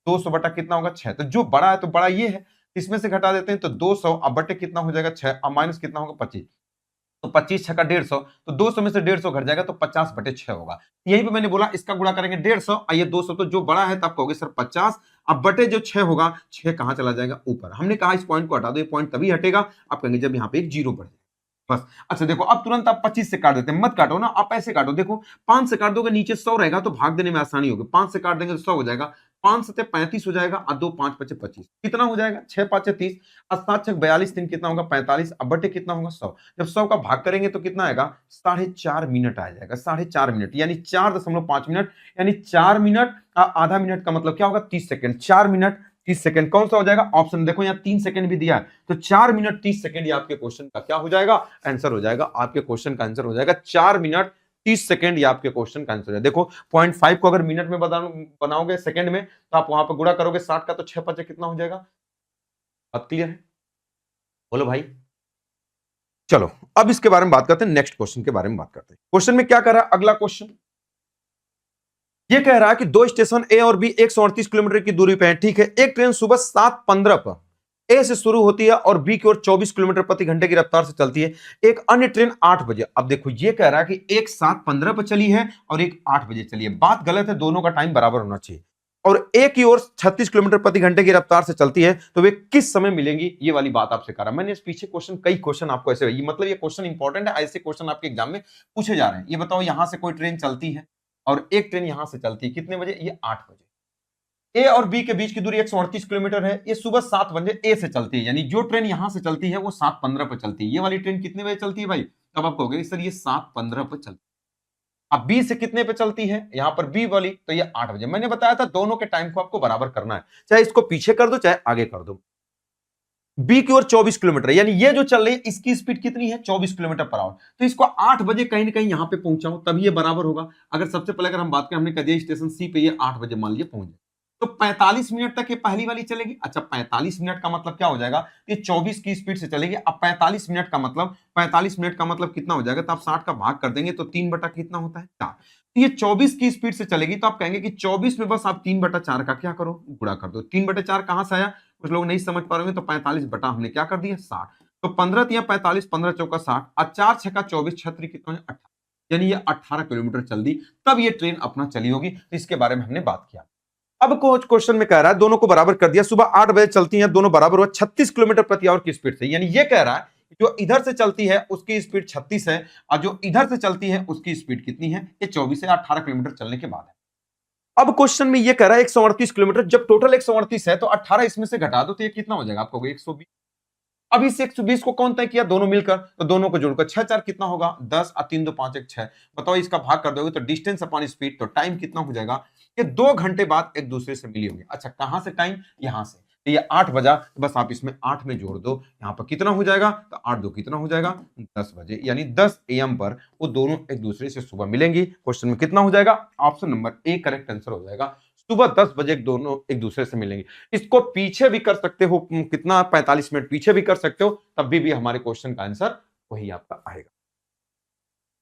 200 बटा कितना होगा 6। तो जो बड़ा है तो बड़ा ये है, इसमें से घटा देते हैं तो 200 अब बटे कितना हो जाएगा 6 और माइनस कितना होगा 25। तो 25 छक्का 150, तो 200 में से 150 घट जाएगा तो 50 बटे 6 होगा। यहीं पे मैंने बोला इसका गुणा करेंगे 150 और ये 200, तो जो बड़ा है तो आप कहोगे सर 50, अब बटे जो 6 होगा, 6 कहां चला जाएगा ऊपर। हमने कहा इस पॉइंट को हटा दो, ये पॉइंट तभी हटेगा आप कहेंगे जब यहाँ पे एक जीरो बढ़े बस। अच्छा देखो अब तुरंत आप 25 से काट देते हैं, मत काटो ना, आप ऐसे काटो। देखो 5 से काट दोगे नीचे 100 रहेगा तो भाग देने में आसानी होगी। 5 से काट देंगे तो 100 हो जाएगा, 5 से 35 हो जाएगा और 2 5 5 25 कितना हो जाएगा 6 5 30 और 7 6 42 3 कितना होगा 45 अब बटे कितना होगा 100। जब 100 का भाग करेंगे तो कितना आएगा 4.5 मिनट आ जाएगा। 4.5 मिनट यानी 4.5 मिनट, यानी 4 मिनट आधा मिनट का मतलब क्या होगा 30 सेकंड। 4 मिनट 30 सेकंड कौन सा हो जाएगा ऑप्शन, देखो यहाँ 3 सेकंड भी दिया है तो 4 मिनट 30 सेकंड ये आपके क्वेश्चन का क्या हो जाएगा आंसर हो जाएगा। आपके क्वेश्चन का आंसर हो जाएगा 4 मिनट 30 सेकंड, ये आपके क्वेश्चन का आंसर है। देखो 0.5 को अगर मिनट में बनाओगे सेकंड में तो आप वहां पर गुणा करोगे 60 का तो 6 5 कितना हो जाएगा। अब क्लियर है, बोलो भाई। चलो अब इसके बारे में बात करते हैं, नेक्स्ट क्वेश्चन के बारे में बात करते हैं। क्वेश्चन में क्या कर रहा है अगला क्वेश्चन, ये कह रहा है कि दो स्टेशन ए और बी 138 किलोमीटर की दूरी पे है, ठीक है। एक ट्रेन सुबह 7:15 पर ए से शुरू होती है और बी की ओर 24 किलोमीटर प्रति घंटे की रफ्तार से चलती है। एक अन्य ट्रेन 8 बजे, अब देखो ये कह रहा है कि एक 7:15 पर चली है और एक 8 बजे चली है। बात गलत है, दोनों का टाइम बराबर होना चाहिए। और ए की ओर 36 किलोमीटर प्रति घंटे की रफ्तार से चलती है, तो वे किस समय मिलेंगी, ये वाली बात आपसे कर रहा है। मैंने इस पीछे क्वेश्चन, कई क्वेश्चन आपको ऐसे, ये मतलब ये क्वेश्चन इंपॉर्टेंट है, ऐसे क्वेश्चन आपके एग्जाम में पूछे जा रहे हैं। ये बताओ, यहां से कोई ट्रेन चलती है और एक ट्रेन यहां से चलती है, कितने बजे? ये 8 बजे। ए और बी के बीच की दूरी 138 किलोमीटर है। ये सुबह 7 बजे ए से चलती है, यानी जो ट्रेन यहां से चलती है वो 7:15 पर चलती है। ये वाली ट्रेन कितने बजे चलती है भाई? तब आप कहोगे सर ये 7:15 पर चलती है। अब बी से कितने पे चलती है, यहां पर बी वाली, तो ये 8 बजे। मैंने बताया था दोनों के टाइम को आपको बराबर करना है, चाहे इसको पीछे कर दो चाहे आगे कर दो। बी की ओर 24 किलोमीटर, यानी ये जो चल रही है इसकी स्पीड कितनी है? 24 किलोमीटर पर आवर। तो इसको 8 बजे कहीं ना कहीं यहां पे पहुंचाओ, तभी ये बराबर होगा। अगर सबसे पहले अगर हम बात करें, हमने कह दिया स्टेशन सी पे ये 8 बजे मान लीजिए पहुंच जाए, तो 45 मिनट तक ये पहली वाली चलेगी। अच्छा, 45 मिनट का मतलब क्या हो जाएगा? ये 24 की स्पीड से चलेगी। अब 45 मिनट का मतलब, 45 मिनट का मतलब कितना हो जाएगा? तो आप 60 का भाग कर देंगे तो 3 बटा कितना होता है? 4। तो ये 24 की स्पीड से चलेगी, तो आप कहेंगे कि 24 में बस आप 3/4 का क्या करो? गुणा कर दो। 3/4 कहां से आया? कुछ लोग नहीं समझ पा रहे हैं, तो 45 बटा हमने क्या कर दिया? 60। तो 15 तिया 45, 15 चौका 60 और 4 छक्का 24, 36 कितना है? 18। यानी ये 18 किलोमीटर चल दी, तब ये ट्रेन अपना चली होगी। तो इसके बारे में हमने बात किया। अब क्वेश्चन में कह रहा है दोनों को बराबर कर दिया, सुबह 8 बजे चलती हैं, दोनों बराबर हुआ 36 किलोमीटर प्रति आवर की स्पीड से। यानी ये कह रहा है जो इधर से चलती है उसकी स्पीड 36 है और जो इधर से चलती है उसकी स्पीड कितनी है? ये 24 है, 18 किलोमीटर चलने के बाद है। अब क्वेश्चन में ये कह रहा है 138 किलोमीटर, जब टोटल 138 है तो 18 इसमें से घटा दो तो ये कितना हो जाएगा? आपको 120। अब इस 120 को कौन तय किया? दोनों मिलकर, तो दोनों को जोड़कर 6 4 कितना होगा? 10 और 3 2 5 1 6। बताओ इसका भाग कर दोगे तो डिस्टेंस अपॉन स्पीड, तो टाइम कितना हो जाएगा? ये 2 घंटे बाद एक दूसरे से मिली होंगे। अच्छा, कहां से टाइम? यहां से। तो ये 8 बजा, तो बस आप इसमें 8 में जोड़ दो, यहां पर कितना हो जाएगा? तो 8 2 कितना हो जाएगा? 10 बजे, यानी 10 AM पर वो दोनों एक दूसरे से सुबह मिलेंगी। क्वेश्चन में कितना हो जाएगा? Option number A correct answer हो जाएगा। सुबह 10 बजे दोनों एक दूसरे से मिलेंगे। इसको पीछे भी कर सकते हो, कितना? 45 मिनट पीछे भी कर सकते हो, तब भी हमारे क्वेश्चन का आंसर वही आपका आएगा।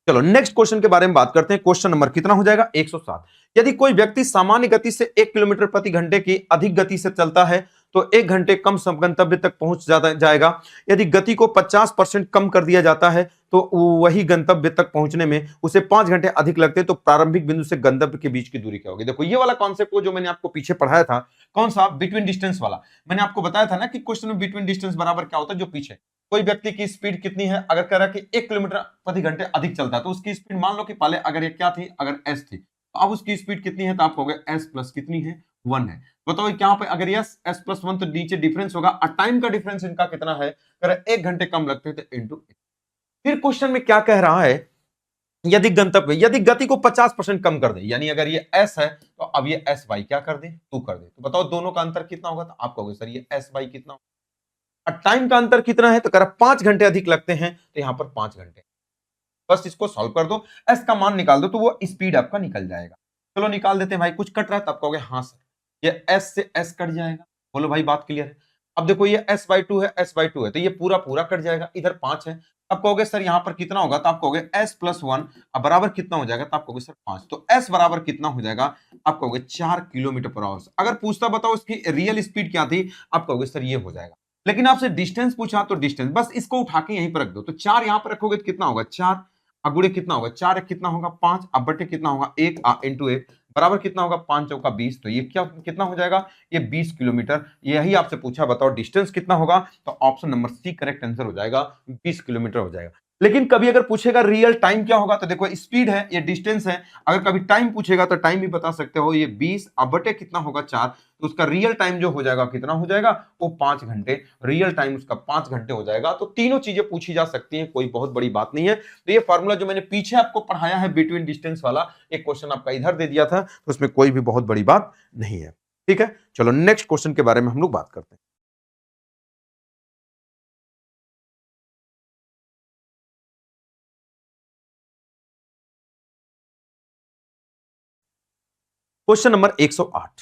चलो नेक्स्ट क्वेश्चन के बारे में बात करते हैं। क्वेश्चन नंबर कितना हो जाएगा? 107। यदि कोई व्यक्ति सामान्य गति से 1 किलोमीटर प्रति घंटे की अधिक गति से चलता है तो 1 घंटे कम गंतव्य तक पहुंच जाएगा। यदि गति को 50% कम कर दिया जाता है तो वही गंतव्य तक पहुंचने में उसे 5 घंटे अधिक लगते हैं, तो प्रारंभिक बिंदु से गंतव्य के बीच की दूरी क्या होगी? देखो ये वाला कॉन्सेप्ट जो मैंने आपको पीछे पढ़ाया था, कौन सा? बिटवीन डिस्टेंस वाला। मैंने आपको बताया था ना कि क्वेश्चन में बिटवीन डिस्टेंस बराबर क्या होता है? जो पीछे कोई व्यक्ति की स्पीड कितनी है, अगर कह रहा है कि 1 किलोमीटर प्रति घंटे अधिक चलता है, तो उसकी स्पीड मान लो कि पहले अगर ये क्या थी, अगर एस थी, तो अब उसकी स्पीड कितनी है? तो आप कहोगे एस प्लस कितनी है? 1 है। बताओ यहाँ पे अगर यस एस प्लस 1, तो नीचे डिफरेंस होगा और टाइम का डिफरेंस इनका कितना है? अगर 1 घंटे कम लगते हैं तो इंटू। फिर क्वेश्चन में क्या कह रहा है? यदि गति को 50% कम कर दे, यानी अगर ये s है तो अब ये s बाई क्या कर दे? 2 कर दे। तो बताओ दोनों का अंतर कितना होगा? तो आप कहोगे सर ये s बाई कितना होगा? और टाइम का अंतर कितना है? तो कह रहा 5 घंटे अधिक लगते हैं, तो यहां पर 5 घंटे। बस इसको सॉल्व कर दो, s का मान निकाल दो, तो वो स्पीड आपका निकल जाएगा। चलो निकाल देते हैं भाई। कुछ कट रहा है? तब कहोगे हाँ सर, ये s से s कट जाएगा। बोलो भाई बात क्लियर है? अब देखो ये s/2 है, s/2 है, तो ये पूरा पूरा कट जाएगा। इधर 5 है, अब कहोगे सर यहां पर कितना होगा? तो आप कहोगे s + 1 अब बराबर कितना हो जाएगा? तो आप कहोगे सर 5। तो s बराबर कितना हो जाएगा? आप कहोगे 4 किलोमीटर पर आवर। अगर पूछता बताओ इसकी रियल स्पीड क्या थी, आप कहोगे सर ये हो जाएगा। लेकिन आपसे डिस्टेंस पूछा तो डिस्टेंस बस इसको उठा के यहीं पर रख दो। तो 4 यहां पर रखोगे तो कितना होगा? 4 गुणे कितना होगा? 4 1 कितना होगा? 5 अब बटे कितना होगा? 1 इंटू 1 बराबर कितना होगा? 5 चौका 20। तो ये क्या कितना हो जाएगा? ये 20 किलोमीटर। यही आपसे पूछा, बताओ डिस्टेंस कितना होगा? तो option number C correct answer हो जाएगा, 20 किलोमीटर हो जाएगा। लेकिन कभी अगर पूछेगा रियल टाइम क्या होगा, तो देखो स्पीड है, ये डिस्टेंस है। अगर कभी टाइम पूछेगा तो टाइम भी बता सकते हो, ये 20 अब बटे कितना होगा? 4। तो उसका रियल टाइम जो हो जाएगा कितना हो जाएगा? वो 5 घंटे। रियल टाइम उसका 5 घंटे हो जाएगा। तो तीनों चीजें पूछी जा सकती हैं, कोई बहुत बड़ी बात नहीं है। तो ये फॉर्मूला जो मैंने पीछे आपको पढ़ाया है बिटवीन डिस्टेंस वाला, एक क्वेश्चन आपका इधर दे दिया था, तो उसमें कोई भी बहुत बड़ी बात नहीं है। ठीक है, चलो नेक्स्ट क्वेश्चन के बारे में हम लोग बात करते हैं। Question number 108।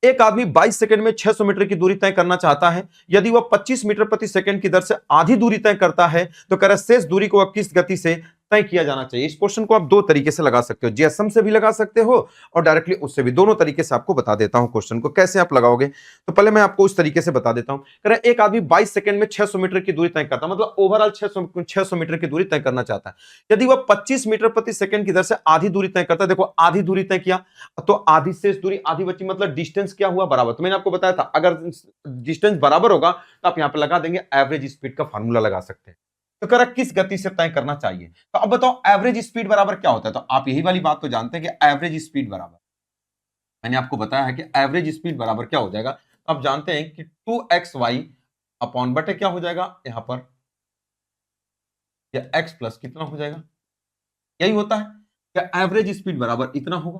एक आदमी 22 सेकंड में 600 मीटर की दूरी तय करना चाहता है। यदि वह 25 मीटर प्रति सेकंड की दर से आधी दूरी तय करता है तो कह रहा शेष दूरी को वह किस गति से तय किया जाना चाहिए। इस क्वेश्चन को आप दो तरीके से लगा सकते हो, जीएसएम से भी लगा सकते हो और डायरेक्टली उससे भी, दोनों तरीके से आपको बता देता हूं क्वेश्चन को कैसे आप लगाओगे। तो पहले मैं आपको उस तरीके से बता देता हूं। कह रहा है एक आदमी 22 सेकंड में 600 मीटर की दूरी तय करता है, मतलब ओवरऑल 600 मीटर की दूरी तय करना चाहता है। यदि वह 25 मीटर प्रति सेकंड की दर से आधी दूरी तय करता है, देखो आधी दूरी तय किया तो आधी से दूरी आधी बची, मतलब डिस्टेंस क्या हुआ, बराबर। तो मैंने आपको बताया था अगर डिस्टेंस बराबर होगा तो आप यहां पे लगा देंगे एवरेज स्पीड का फार्मूला लगा सकते हैं। तो कह रहा किस गति से तय करना चाहिए, तो अब बताओ एवरेज स्पीड बराबर क्या होता है। तो आप यही वाली बात तो जानते हैं कि एवरेज स्पीड बराबर, मैंने आपको बताया है कि एवरेज स्पीड बराबर क्या हो जाएगा। तो आप जानते हैं कि 2xy अपॉन बटे क्या हो जाएगा यहां पर, या x प्लस कितना हो जाएगा, यही होता है क्या एवरेज स्पीड बराबर इतना होगा।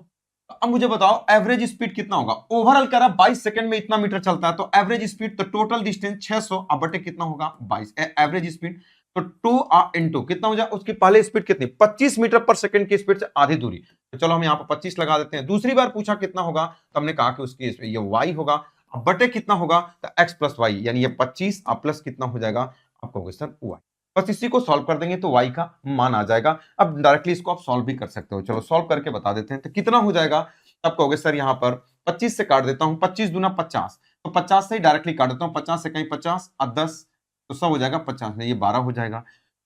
तो अब मुझे बताओ एवरेज स्पीड कितना होगा, ओवरऑल कह रहा 22 सेकंड में इतना मीटर चलता है, तो एवरेज स्पीड तो टोटल डिस्टेंस 600 अब बटे कितना होगा 22 एवरेज स्पीड, तो 2 इंटू कितना हो जाए उसकी पहले स्पीड कितनी 25 मीटर पर सेकंड की स्पीड से आधी दूरी। तो चलो हम यहाँ पर 25 लगा देते हैं। दूसरी बार पूछा कितना होगा, तो हमने कहा कि उसकी ये y होगा, अब बटे कितना होगा तो x प्लस वाई, यानी ये 25 अब प्लस कितना हो जाएगा, आपको होगा सर y। बस इसी को सॉल्व कर देंगे तो y का मान आ जाएगा। अब डायरेक्टली इसको आप सॉल्व भी कर सकते हो, चलो सॉल्व करके बता देते हैं। तो कितना हो जाएगा, तब कहोगे सर यहाँ पर 25 से काट देता हूं, 25 दूना 50, तो 50 से ही डायरेक्टली काट देता हूं, 50 से कहीं 50 और 10 तो सब हो जाएगा 50 में, ये 12 हो जाएगा।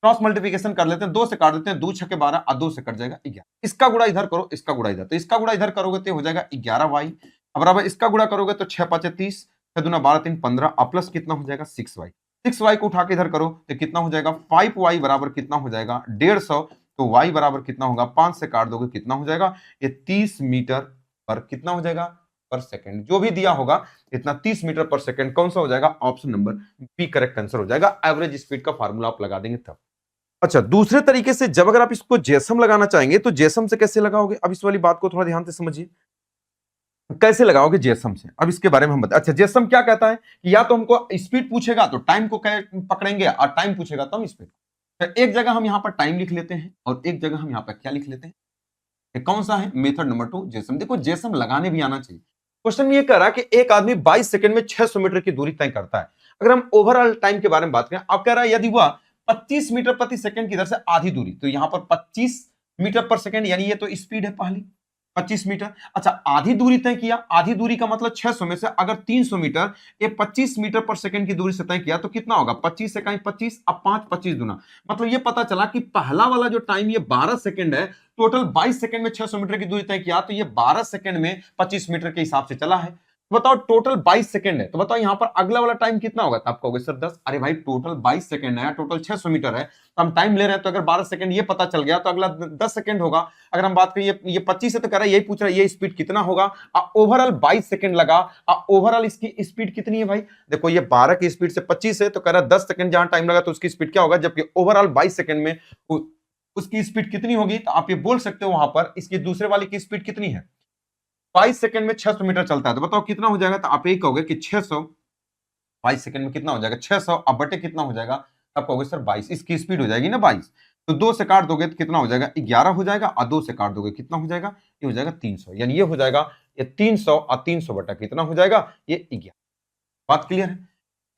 क्रॉस मल्टीप्लिकेशन कर लेते हैं, 2 से काट देते हैं, 2 छके 12 और 2 से कट जाएगा 11। इसका गुणा इधर करो, इसका गुणा इधर, तो इसका गुणा इधर करोगे तो हो जाएगा 11y, अब बराबर इसका गुणा करोगे तो 6 5 30, 6 दूना 12 3 15 और प्लस कितना हो जाएगा 6y। 6y को उठा के इधर करो तो कितना हो जाएगा 5y बराबर कितना हो जाएगा 150, तो y बराबर कितना होगा 5 से काट दोगे कितना हो जाएगा, ये 30 मीटर पर कितना हो जाएगा पर सेकंड, जो भी दिया होगा इतना 30 मीटर पर सेकंड कौन सा हो जाएगा, option number B correct answer हो जाएगा। एवरेज स्पीड का फार्मूला आप लगा देंगे तब। अच्छा, दूसरे तरीके से जब अगर आप इसको जेसम लगाना चाहेंगे तो जेसम से कैसे लगाओगे, अब इस वाली बात को थोड़ा ध्यान से समझिए, कैसे लगाओगे जेसम से, अब इसके बारे में हम बताएं। अच्छा, जेसम क्या कहता है कि या तो हमको स्पीड पूछेगा तो टाइम को पकड़ेंगे और टाइम पूछेगा तो हम स्पीड। तो एक जगह हम यहां पर टाइम लिख लेते हैं और एक जगह हम यहां पर क्या लिख लेते हैं, ये कौन सा है मेथड नंबर 2 जेसम। देखो जेसम लगाने भी आना चाहिए। क्वेश्चन में ये कह रहा है कि एक आदमी 22 सेकंड में 600 मीटर की दूरी तय करता है। अगर हम ओवरऑल टाइम के बारे में बात करें, आप कह रहा है यदि वह 25 मीटर प्रति सेकंड की दर से आधी दूरी, तो यहां पर 25 मीटर पर सेकंड, यानी ये तो स्पीड है पहली 25 मीटर। अच्छा, आधी दूरी तय किया, आधी दूरी का मतलब 600 में से अगर 300 मीटर ये 25 मीटर पर सेकंड की दूरी से तय किया तो कितना होगा 25 से कहीं 25 अब 5 25 दूना, मतलब ये पता चला कि पहला वाला जो टाइम ये 12 सेकंड है, टोटल 22 सेकंड में 600 मीटर की दूरी तय किया, तो ये 12 सेकंड में 25 मीटर के हिसाब से चला है। तो बताओ टोटल 22 सेकंड है, तो बताओ यहां पर अगला वाला टाइम कितना होगा, तो आप कहोगे सर 10। अरे भाई टोटल 22 सेकंड है, टोटल 600 मीटर है, तो हम टाइम ले रहे हैं, तो अगर 12 सेकंड ये पता चल गया तो अगला 10 सेकंड होगा। अगर हम बात करें ये 25 है तो कह रहा है यही पूछ रहा है ये स्पीड कितना होगा, ओवरऑल 22 सेकंड लगा, ओवरऑल इसकी स्पीड कितनी है भाई, देखो ये 12 की स्पीड से 25 है, तो कह रहा है 10 सेकंड जहां टाइम लगा तो उसकी स्पीड क्या होगा, जबकि ओवरऑल 22 सेकंड में उसकी स्पीड कितनी होगी, तो आप ये बोल सकते हो वहां पर इसकी दूसरे वाले की स्पीड कितनी है, 22 सेकंड में 600 मीटर चलता है, तो बताओ कितना हो जाएगा, तो आप यही कहोगे कि 600 22 सेकंड में कितना हो जाएगा 600 अब बटे कितना हो जाएगा, अब कहोगे सर 22, इसकी स्पीड हो जाएगी ना 22, तो 2 से काट दोगे तो कितना हो जाएगा 11 हो जाएगा, और 2 से काट दोगे कितना हो जाएगा, ये हो जाएगा 300, यानी ये हो जाएगा ये 300 और 300 बटा कितना हो जाएगा ये 11। बात क्लियर है।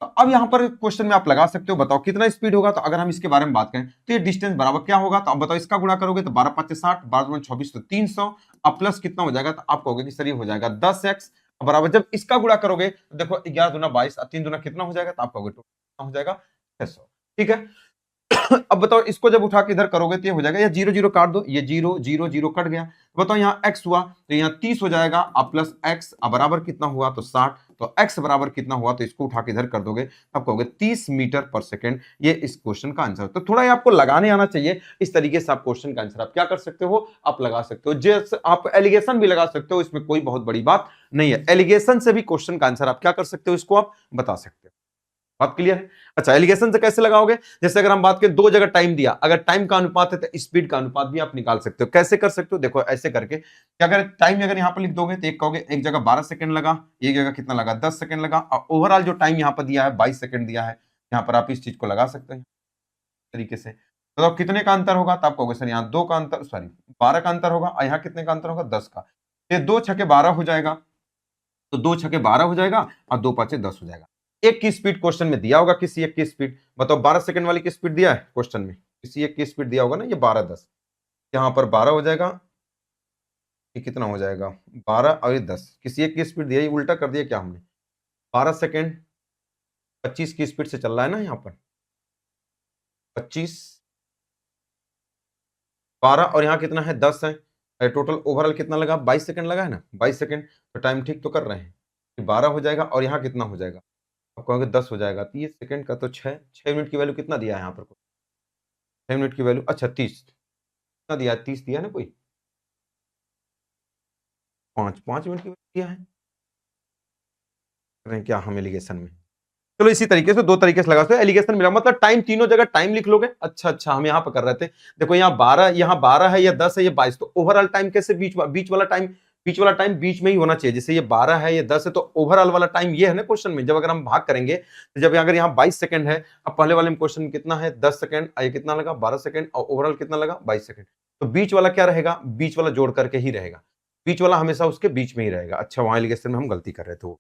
तो अब यहां पर क्वेश्चन में आप लगा सकते हो, बताओ कितना स्पीड होगा, तो अगर हम इसके बारे में बात करें तो ये डिस्टेंस बराबर क्या होगा, तो अब बताओ इसका गुणा करोगे तो 12 5 60, 12 24 तो 300, अब प्लस कितना हो जाएगा, तो आप कहोगे कि सर ये हो जाएगा 10x बराबर, जब इसका गुणा करोगे तो देखो 11 दूना 22 और 3 दूना कितना हो जाएगा, तो आप कहोगे कितना हो जाएगा 600। ठीक है। अब बताओ इसको जब उठा के इधर करोगे तो ये हो जाएगा, या 0 0 काट दो, ये 0 0 0 कट गया, तो बताओ यहाँ x हुआ तो यहाँ 30 हो जाएगा, अब प्लस x अब बराबर कितना हुआ तो 60, तो x बराबर कितना हुआ, तो इसको उठा के इधर कर दोगे तब कहोगे 30 मीटर पर सेकंड, ये इस क्वेश्चन का आंसर। तो थोड़ा ये आपको लगाने आना चाहिए, इस तरीके से आप क्वेश्चन का आंसर आप क्या कर सकते हो, आप लगा सकते हो। जैसे आप एलिगेशन भी लगा सकते हो, इसमें कोई बहुत बड़ी बात नहीं है, एलिगेशन से भी क्वेश्चन का आंसर आप क्या कर सकते हो, इसको आप बता सकते हो। बात क्लियर है। अच्छा, एलिगेशन से कैसे लगाओगे, जैसे अगर हम बात करें दो जगह टाइम दिया, अगर टाइम का अनुपात है तो स्पीड का अनुपात भी आप निकाल सकते हो। कैसे कर सकते हो, देखो ऐसे करके कि अगर टाइम अगर यहां पर लिख दोगे तो एक कहोगे एक जगह 12 सेकंड लगा, एक जगह कितना लगा 10 सेकंड लगा, और ओवरऑल जो टाइम यहां पर दिया है 22 सेकंड दिया है, यहां पर आप इस चीज को लगा सकते हैं तरीके से। तो कितने का अंतर होगा, तो आप कहोगे सर यहाँ 2 का अंतर, सॉरी 12 का अंतर होगा, और यहाँ कितने का अंतर होगा 10 का, ये 2 छके 12 हो जाएगा, तो 2 छके 12 हो जाएगा और 2 पांचे 10 हो जाएगा। एक की स्पीड क्वेश्चन में दिया होगा, किसी एक की स्पीड बताओ, 12 सेकंड वाली की स्पीड दिया है क्वेश्चन में, किसी एक की स्पीड दिया होगा ना, ये 12-10, यहाँ पर 12 हो जाएगा, ये कितना हो जाएगा 12 और ये 10, किसी एक की स्पीड दिया, ये उल्टा कर दिया क्या हमने, 12 सेकेंड 25 की स्पीड से चल रहा है ना, यहाँ पर 25 12 और यहाँ कितना है 10 है, टोटल ओवरऑल कितना लगा 22 सेकंड लगा है ना, 22 सेकंड, तो टाइम ठीक तो कर रहे हैं, 12 हो जाएगा और यहाँ कितना हो जाएगा, आप कहोगे 10 हो जाएगा, 30 सेकंड का तो 6 मिनट की वैल्यू कितना दिया है यहाँ पर, 6 मिनट की वैल्यू, अच्छा 30 कितना दिया है, 30 दिया ना कोई, 5 मिनट की वैल्यू दिया है, कर रहे हैं क्या हम एलिगेशन में। चलो इसी तरीके से दो तरीके से लगा सकते हो, एलिगेशन मिला मतलब टाइम, तीनों जगह टाइम लिख लोगे। अच्छा हम यहाँ पर कर रहे थे, देखो यहाँ 12 है, या 10 है, ये 22, तो ओवरऑल टाइम कैसे बीच वाला टाइम बीच में ही होना चाहिए, जैसे ये 12 है, ये 10 है, तो ओवरऑल वाला टाइम ये है ना क्वेश्चन में, जब अगर हम भाग करेंगे तो जब अगर यहाँ 22 सेकंड है, अब पहले वाले में क्वेश्चन में कितना है 10 सेकंड, ये कितना लगा 12 सेकंड, और ओवरऑल कितना लगा 22 सेकंड, तो बीच वाला क्या रहेगा, बीच वाला जोड़ करके ही रहेगा, बीच वाला हमेशा उसके बीच में ही रहेगा। अच्छा वहां एलिगेशन में हम गलती कर रहे थे,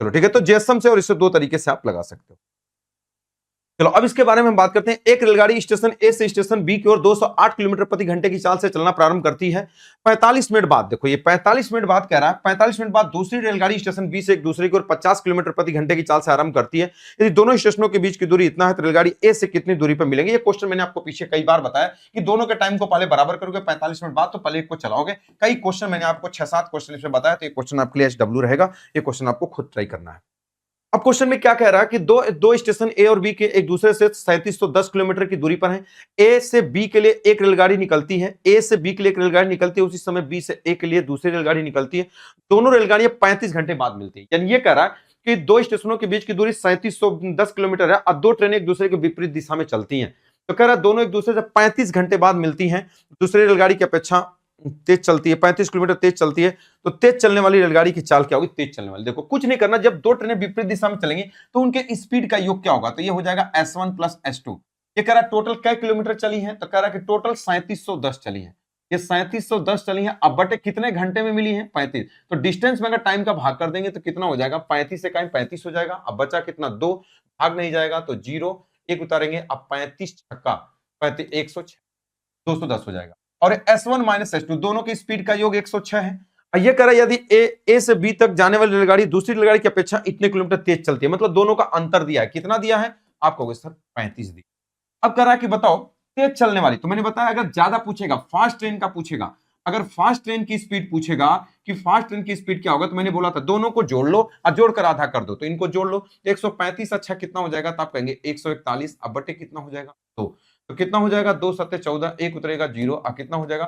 चलो ठीक है, तो जेएसएम से और इससे दो तरीके से आप लगा सकते हो। चलो अब इसके बारे में हम बात करते हैं। एक रेलगाड़ी स्टेशन ए से स्टेशन बी की ओर 208 किलोमीटर प्रति घंटे की चाल से चलना प्रारंभ करती है। 45 मिनट बाद, देखो ये 45 मिनट बाद कह रहा है, 45 मिनट बाद दूसरी रेलगाड़ी स्टेशन बी से एक दूसरे की ओर 50 किलोमीटर प्रति घंटे की चाल से आरंभ करती है। यदि दोनों स्टेशनों के बीच की दूरी इतना है तो रेलगाड़ी ए से कितनी दूरी पर मिलेंगे। ये क्वेश्चन मैंने आपको पीछे कई बार बताया कि दोनों के टाइम को पहले बराबर करोगे 45 मिनट बाद, तो पहले एक को चलाओगे। कई क्वेश्चन मैंने आपको 6-7 क्वेश्चन इसमें बताया, तो ये क्वेश्चन आपके लिए SW रहेगा, ये क्वेश्चन आपको खुद ट्राई करना है। अब क्वेश्चन में क्या कह रहा है कि दो स्टेशन ए और बी के एक दूसरे से 3710 किलोमीटर की दूरी पर हैं। ए से बी के लिए एक रेलगाड़ी निकलती है, ए से बी के लिए एक रेलगाड़ी निकलती है, उसी समय बी से ए के लिए दूसरी रेलगाड़ी निकलती है। दोनों रेलगाड़ियां 35 घंटे बाद मिलती है। यानी ये कह रहा है कि दो स्टेशनों के बीच की दूरी 3710 किलोमीटर है और दो ट्रेनें एक दूसरे के विपरीत दिशा में चलती हैं, तो कह रहा है दोनों एक दूसरे से 35 घंटे बाद मिलती हैं। दूसरी रेलगाड़ी की अपेक्षा तेज चलती है, 35 किलोमीटर तेज चलती है, तो तेज चलने वाली रेलगाड़ी की चाल क्या होगी, तेज चलने वाली, देखो कुछ नहीं करना, जब दो ट्रेनें विपरीत दिशा में चलेंगी तो उनके स्पीड का योग क्या होगा, तो ये हो जाएगा S1 प्लस S2। ये कह रहा है टोटल क्या किलोमीटर चली है, तो कह रहा है कि टोटल 3710 चली है, ये 3710 चली है, अब बटे कितने घंटे में मिली है 35, तो डिस्टेंस में अगर टाइम का भाग कर देंगे तो कितना हो जाएगा, 35 से कहीं 35 हो जाएगा, अब बचा कितना 2, भाग नहीं जाएगा तो 0, 1 उतारेंगे, अब 35 छक्का 35 106, 210 हो जाएगा। और S1 माइनस S2 दोनों की स्पीड का योग 106 है। ये कह रहा है यदि ए से बी तक जाने वाली रेलगाड़ी दूसरी रेलगाड़ी की अपेक्षा इतने किलोमीटर तेज चलती है, मतलब दोनों का अंतर दिया है, कितना दिया है, आप कहोगे सर 35 दिया। अब कह रहा है कि बताओ तेज चलने वाली, तो मैंने बताया अगर ज्यादा पूछेगा, फास्ट ट्रेन का पूछेगा, अगर फास्ट ट्रेन की स्पीड पूछेगा कि फास्ट ट्रेन की स्पीड क्या होगा, तो मैंने बोला था दोनों को जोड़ लो और जोड़कर आधा कर दो, तो इनको जोड़ लो, 135 अच्छा कितना हो जाएगा, तो आप कहेंगे 141, अब बटे कितना हो जाएगा 2, तो कितना हो जाएगा 2 7 14, 1 उतरेगा 0, और कितना हो जाएगा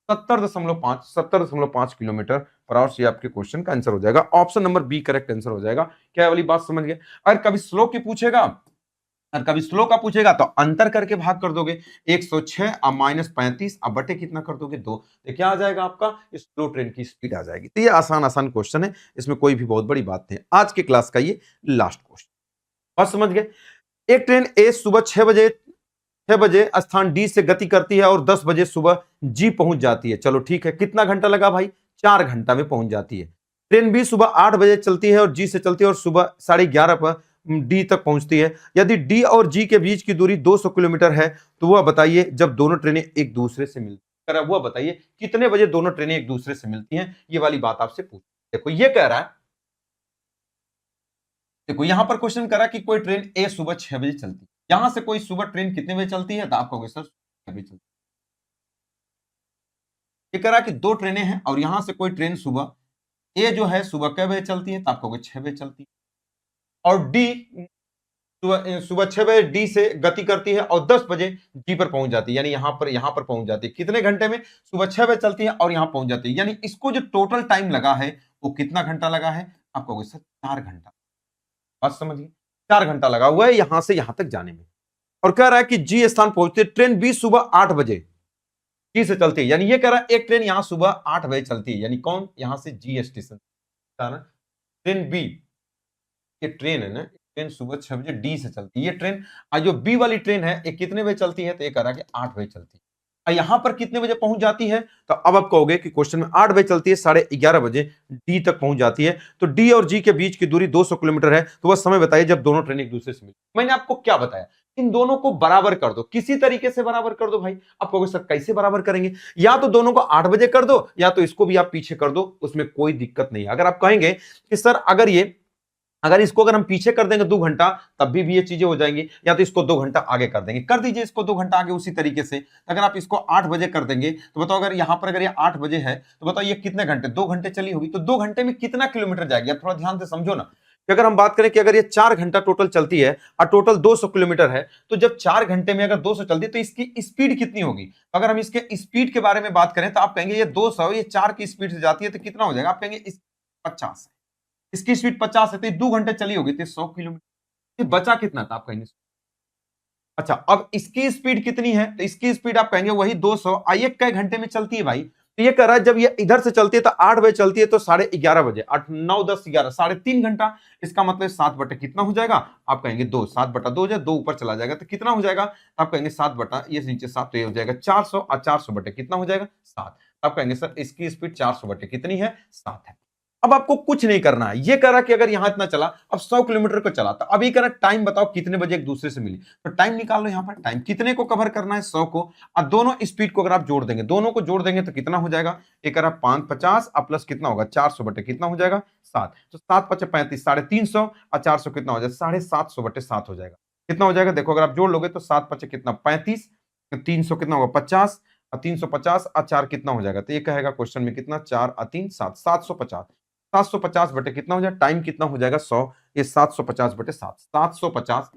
70.5 किलोमीटर पर आवर से आपके क्वेश्चन का आंसर हो जाएगा। Option number B correct answer हो जाएगा। क्या वाली बात समझ गए। अगर कभी स्लो की पूछेगा, और कभी स्लो का पूछेगा तो अंतर करके भाग कर दोगे, 106 अब माइनस 35, अब बटे कितना कर दोगे 2, तो क्या आ जाएगा आपका स्लो ट्रेन की स्पीड आ जाएगी। तो ये आसान क्वेश्चन है, इसमें कोई भी बहुत बड़ी बात नहीं। आज के क्लास का ये लास्ट क्वेश्चन, बात समझ गए। एक ट्रेन ए सुबह 6 बजे स्थान डी से गति करती है और 10 बजे सुबह जी पहुंच जाती है। चलो ठीक है, कितना घंटा लगा भाई, 4 घंटा में पहुंच जाती है। ट्रेन बी सुबह 8 बजे चलती है और जी से चलती है और सुबह 11:30 पर डी तक पहुंचती है। यदि डी और जी के बीच की दूरी 200 किलोमीटर है तो वह बताइए जब दोनों ट्रेनें एक दूसरे से मिलती है, वह बताइए कितने बजे दोनों ट्रेनें एक दूसरे से मिलती हैं। ये वाली बात आपसे पूछ, देखो ये कह रहा है, देखो यहां पर क्वेश्चन कर रहा है कि कोई ट्रेन ए सुबह 6 बजे चलती है, यहां से कोई सुबह ट्रेन कितने बजे चलती है, तो आप कहोगे सर 6 बजे चलती है। ये कह रहा है कि दो ट्रेनें हैं और यहां से कोई ट्रेन सुबह ए जो है सुबह कै बजे चलती है, तो आप कहोगे 6 बजे चलती है, और डी सुबह 6 बजे डी से गति करती है और 10 बजे डी पर पहुंच जाती है, यानी यहां पर पहुंच जाती है। कितने घंटे में, सुबह 6 बजे चलती है और यहां पहुंच जाती है, यानी इसको जो टोटल टाइम लगा है वो कितना घंटा लगा है, आप कहोगे सर 4 घंटा। बात समझिए, 4 घंटा लगा हुआ है यहां से यहां तक जाने में। और कह रहा है कि जी स्थान पहुंचती है ट्रेन बी सुबह 8 बजे जी से चलती है, यानी ये कह रहा है एक ट्रेन यहां सुबह 8 बजे चलती है, यानी कौन, यहां से जी स्टेशन ट्रेन बी, ये ट्रेन है ना, ट्रेन सुबह 6 बजे डी से चलती है। ये ट्रेन जो बी वाली ट्रेन है ये कितने बजे चलती है, तो ये कह रहा है कि 8 बजे चलती है। यहां पर कितने बजे पहुंच जाती है, तो अब आप कहोगे कि क्वेश्चन में 8 बजे चलती है, 11:30 बजे डी तक पहुंच जाती है, तो डी और जी के बीच की दूरी 200 किलोमीटर है, तो वह समय बताइए जब दोनों ट्रेन एक दूसरे से मिली। मैंने आपको क्या बताया इन दोनों को बराबर कर दो, किसी तरीके से बराबर कर दो भाई। आप कहोगे सर कैसे बराबर करेंगे? या तो दोनों को 8 बजे कर दो, या तो इसको भी आप पीछे कर दो, उसमें कोई दिक्कत नहीं है। अगर आप कहेंगे कि सर अगर इसको हम पीछे कर देंगे 2 घंटा, तब भी ये चीजें हो जाएंगी, या तो इसको 2 घंटा आगे कर देंगे, कर दीजिए इसको 2 घंटा आगे उसी तरीके से। अगर आप इसको 8 बजे कर देंगे तो बताओ, अगर यहां पर अगर ये 8 बजे है तो बताओ ये कितने घंटे, 2 घंटे चली होगी, तो 2 घंटे में कितना किलोमीटर जाएगी? आप थोड़ा ध्यान से समझो ना कि अगर हम बात करें कि अगर ये 4 घंटा टोटल चलती है और टोटल 200 किलोमीटर है, तो जब 4 घंटे में अगर 200 चलती है तो इसकी स्पीड कितनी होगी? तो अगर हम इसके स्पीड के बारे में बात करें तो आप कहेंगे ये 200, ये 4 की स्पीड से जाती है तो कितना हो जाएगा? आप कहेंगे 50, इसकी स्पीड 50 है तो 2 घंटे चली होगी तो 100 किलोमीटर। बचा कितना था? आप कहेंगे अच्छा, अब इसकी स्पीड कितनी है? तो इसकी स्पीड आप कहेंगे वही 200, ये कई घंटे में चलती है भाई? तो ये कह रहा है जब ये इधर से चलती है तो 8 बजे चलती है तो 11:30 बजे, 8, 9, 10, 11, 3.5 घंटा। इसका मतलब 7 बटे कितना हो जाएगा? आप कहेंगे 2, 7/2 हो जाए, 2 ऊपर चला जाएगा तो कितना हो जाएगा? आप कहेंगे 7 बटा ये नीचे 7, तो ये हो जाएगा 400, और 400 बटे कितना हो जाएगा? 7। आप कहेंगे सर इसकी स्पीड 400 बटे कितनी है? 7 है। अब आपको कुछ नहीं करना है, ये कह रहा कि अगर यहां इतना चला, अब 100 किलोमीटर को चला, तो अब ये कह रहा टाइम बताओ कितने बजे एक दूसरे से मिली, तो टाइम निकाल लो। यहां पर टाइम कितने को कवर करना है? 100 को। अब दोनों स्पीड को अगर आप जोड़ देंगे, दोनों को जोड़ देंगे तो कितना हो जाएगा? एक कह रहा 550 और प्लस कितना होगा? 400 बटे कितना हो जाएगा? 7। तो 7×5 = 35, 350, और 400 कितना हो जाएगा? 750 बटे 7 हो जाएगा। कितना हो जाएगा? देखो अगर आप जोड़ लोगे तो 7×5 कितना? 35, 300 कितना होगा? 50, और 350 और 4 कितना हो जाएगा? तो ये कहेगा क्वेश्चन में कितना? 4 और 3 7, 750। 750 बटे कितना हो जाएगा? टाइम कितना हो जाएगा? 100। ये 750 बटे 7, 750,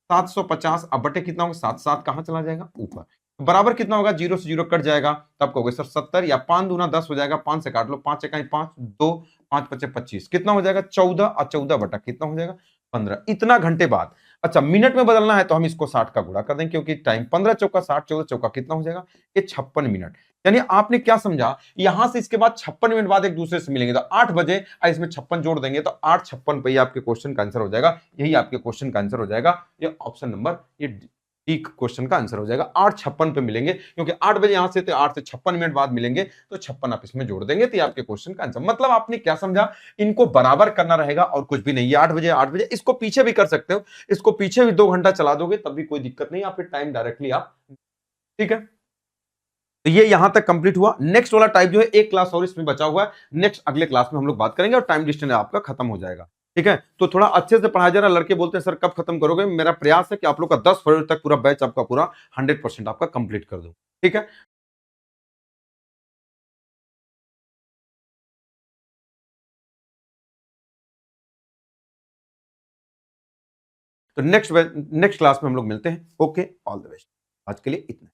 750 अब बटे कितना होगा? 7, 7 कहां चला जाएगा? ऊपर। तो बराबर कितना होगा? 0 से 0 कट जाएगा, तब कहोगे सर 70, या 5 दूना 10 हो जाएगा, 5 से काट लो, 5 1 5, 2, 5 5 25, कितना हो जाएगा? 14, और 14 बटा कितना हो जाएगा? 15। इतना घंटे बाद। अच्छा, मिनट में बदलना है तो हम इसको 60 का गुणा कर देंगे, क्योंकि टाइम 15 चौका 60, 14 चौका कितना हो जाएगा? ये 56 मिनट। यानी आपने क्या समझा? यहां से इसके बाद 56 मिनट बाद एक दूसरे से मिलेंगे, तो 8 बजे और इसमें 56 जोड़ देंगे तो 8×56 पे ही आपके क्वेश्चन का आंसर हो जाएगा। यही आपके क्वेश्चन का आंसर हो जाएगा। ये ऑप्शन नंबर ये डी क्वेश्चन का आंसर हो जाएगा। 8:56 पे मिलेंगे, क्योंकि 8 बजे यहां से तो 8 से 56 मिनट बाद मिलेंगे, तो 56 आप इसमें जोड़ देंगे तो ये आपके क्वेश्चन का आंसर। मतलब आपने क्या समझा? इनको बराबर करना रहेगा और कुछ भी नहीं। ये 8 बजे 8 बजे, इसको पीछे भी कर सकते हो, इसको पीछे भी 2 घंटा चला दोगे तब भी कोई दिक्कत नहीं, आप फिर टाइम डायरेक्टली आप, ठीक है। तो ये यहां तक कंप्लीट हुआ। नेक्स्ट वाला टाइप जो है, एक क्लास और इसमें बचा हुआ है, नेक्स्ट अगले क्लास में हम लोग बात करेंगे और टाइम डिस्टेंस आपका खत्म हो जाएगा, ठीक है। तो थोड़ा अच्छे से पढ़ाया जा रहा। लड़के बोलते हैं सर कब खत्म करोगे? मेरा प्रयास है कि आप लोग का 10 फरवरी तक पूरा बैच आपका पूरा 100% आपका कंप्लीट कर दूं, ठीक है। तो नेक्स्ट क्लास में हम लोग मिलते हैं। Okay, all the best. आज के लिए इतना।